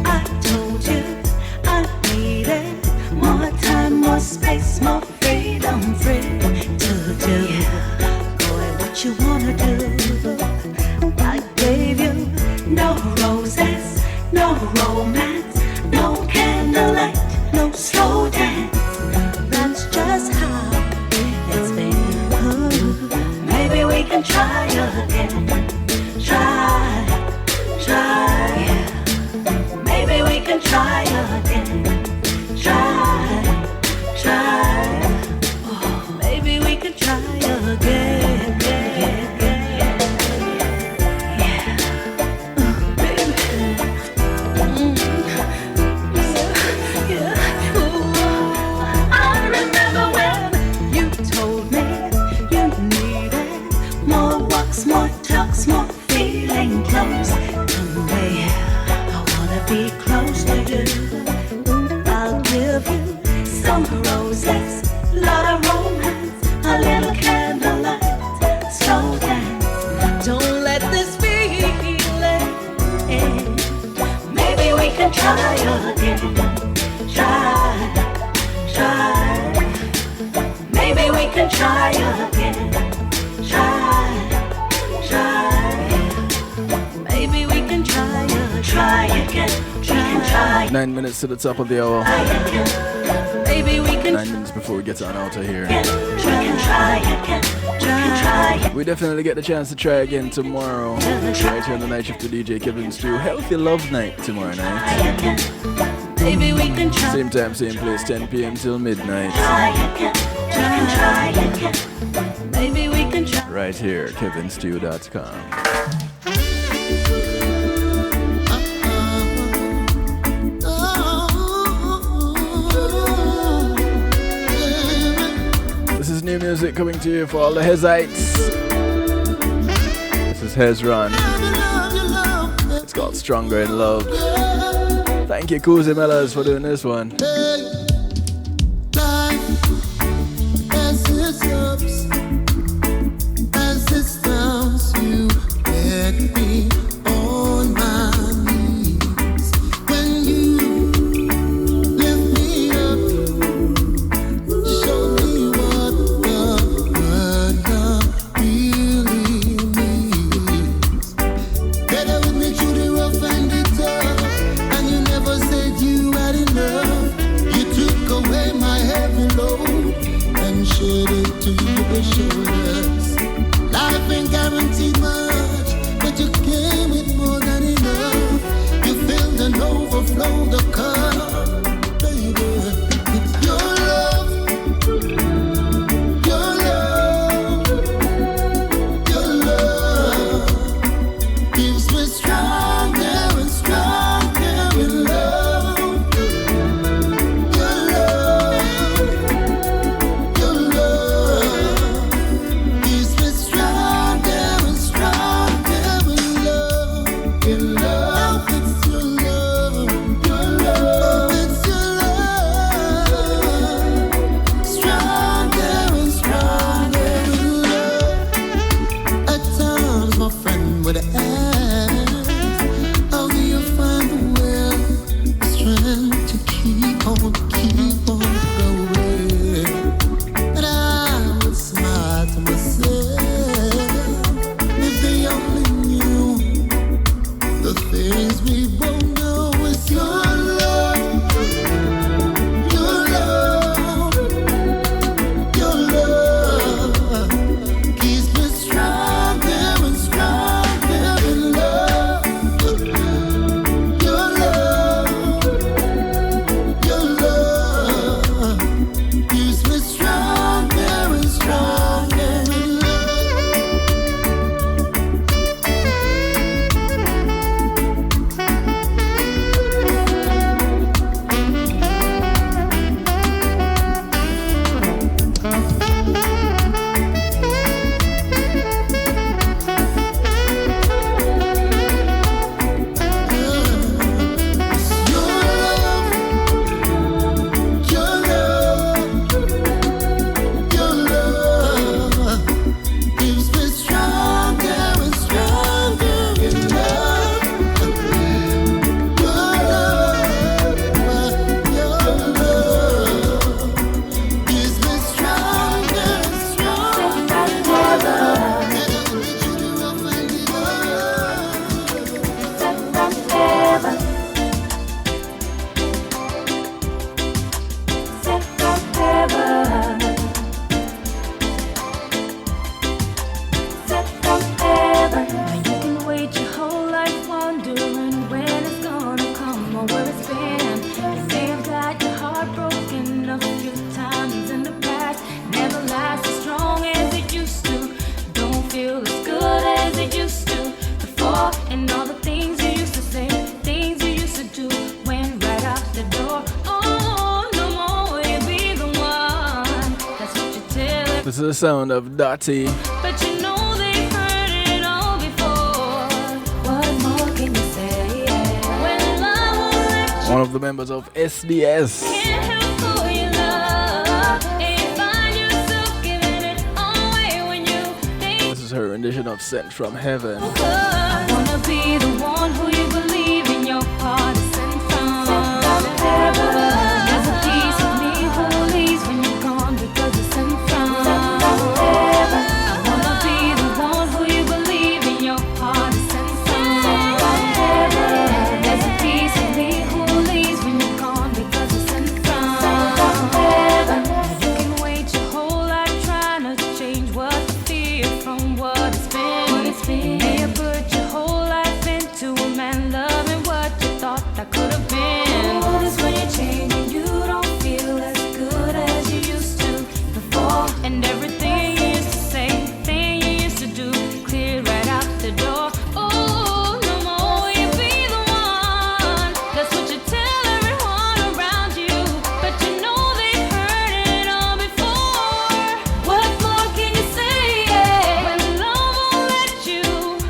Speaker 13: I told you I needed more time, more space, more freedom, free to do. Boy, what you wanna do? I gave you no roses, no romance, no candlelight, no slow dance. That's just how it's been. Maybe we can try again. Try. Maybe we can try again. Try. Oh, maybe we can try again. I remember when you told me you needed more walks, more talks, more feeling close to me. I wanna be close to you. I'll give you some roses, lot of romance, a little candlelight, slow dance. Don't let this feeling end. Maybe we can try again. Try. Maybe we can try again. Try. Maybe we can try again. Try.
Speaker 1: 9 minutes to the top of the hour.
Speaker 13: Maybe we can
Speaker 1: 9 minutes before we get on out of here.
Speaker 13: try again.
Speaker 1: We definitely get the chance to try again tomorrow. Right here on the night shift to DJ Kevin Stew. Healthy Love Night tomorrow night.
Speaker 13: Maybe we can try.
Speaker 1: Same time, same place, 10 p.m. till midnight.
Speaker 13: Try again. Maybe we can try.
Speaker 1: Right here, kevinstew.com. This is new music coming to you for all the Hezites. This is Hezron. It's called Stronger in Love. Thank you, Kuzi Mellors, for doing this one.
Speaker 14: To you.
Speaker 1: This is the sound of Dottie.
Speaker 13: But you know they've heard it all before. What more can you say? When love won't let you,
Speaker 1: One of the members of SDS.
Speaker 13: can't help who you love, and you find yourself giving it all away when you think
Speaker 1: This is her rendition of Sent from Heaven.
Speaker 13: I wanna be the one who you believe in your heart is sent from heaven. There's a piece of me who leaves when you're gone because it's sent from heaven. I wanna be the one who you believe in your heart is sent from heaven. There's a piece of me who leaves when you're gone because it's sent from heaven. You can wait your whole life trying to change what you fear from what it's been. May have put your whole life into a man loving what you thought that could have been. Notice when you're changing, you don't feel as good as you used to before. And everything you used to say, thing you used to do, cleared right out the door. Oh, no more you be the one. That's what you tell everyone around you. But you know they've heard it all before. What more can you say? When love won't let you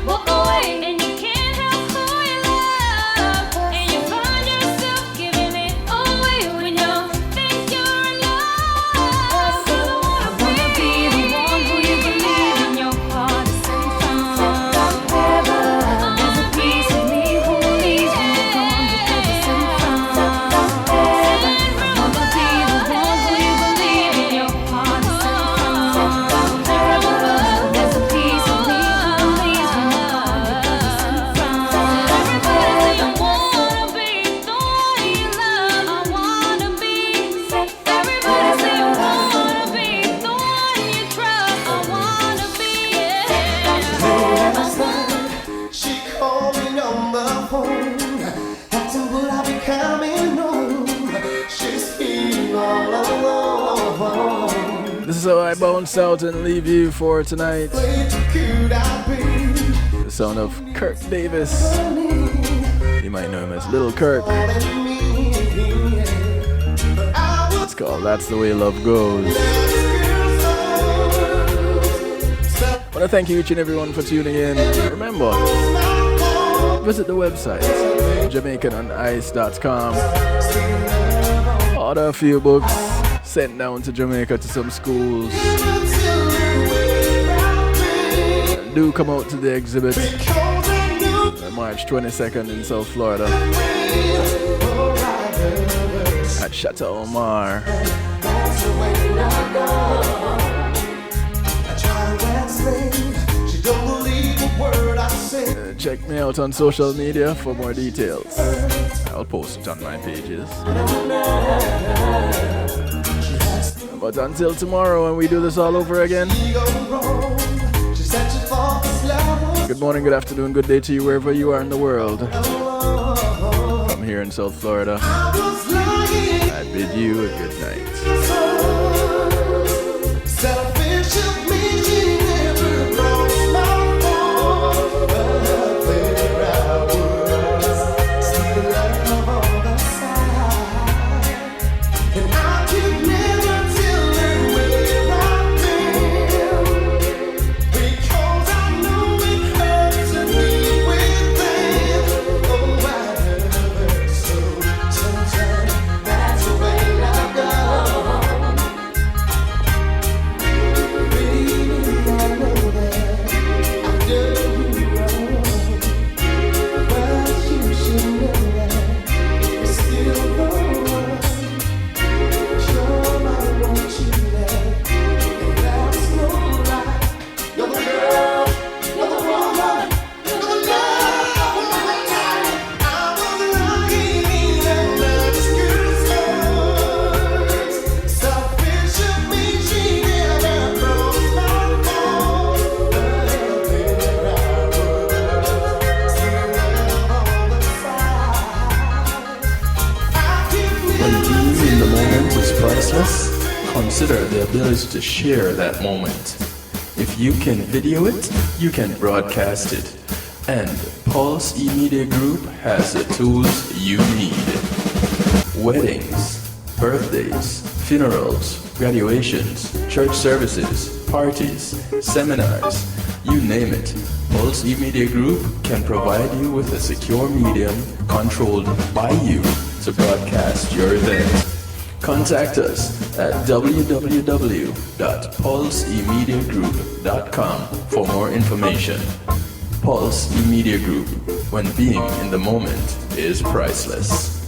Speaker 13: walk away, and you can't help who you love, and you find yourself giving it all away when you think you're in love. I wanna be the one who you believe in your heart is sent from heaven. There's a piece of me who leaves when you're gone because it's sent from heaven. I wanna be the one who you believe in your heart is sent from heaven. There's a piece of me who leaves when you're gone because it's sent from heaven. I wanna be the one you love. I wanna be. Everybody say I wanna be the one you trust. I wanna be.
Speaker 8: She called me on the phone, asking would I be coming home. She's feeling all alone.
Speaker 1: This is how I bounce out and leave you for tonight.
Speaker 8: Could I be
Speaker 1: The sound of Kirk Davis. You might know him as Little Kirk.
Speaker 8: calling me? But I was
Speaker 1: It's called That's the Way Love Goes. I want to thank you each and everyone for tuning in. Remember, visit the website, JamaicanOnIce.com. Order a few books sent down to Jamaica to some schools. And do come out to the exhibit on March 22nd in South Florida at Chateau Omar. Check me out on social media for more details. I'll post it on my pages. But until tomorrow when we do this all over again, good morning, good afternoon, good day to you wherever you are in the world. From here in South Florida, I bid you a good night.
Speaker 8: selfish of me, she never crossed my phone. But there I was, still love on the side. And I could never tell her where I've been, because I know it hurts to be with them. Oh, I love her so. Sometimes that's the way I go.
Speaker 14: Consider the ability to share that moment. If you can video it, you can broadcast it. And Pulse E-Media Group has the tools you need. Weddings, birthdays, funerals, graduations, church services, parties, seminars, you name it. Pulse E-Media Group can provide you with a secure medium controlled by you to broadcast your event. Contact us at www.pulseemediagroup.com for more information. Pulse E-Media Group, when being in the moment is priceless.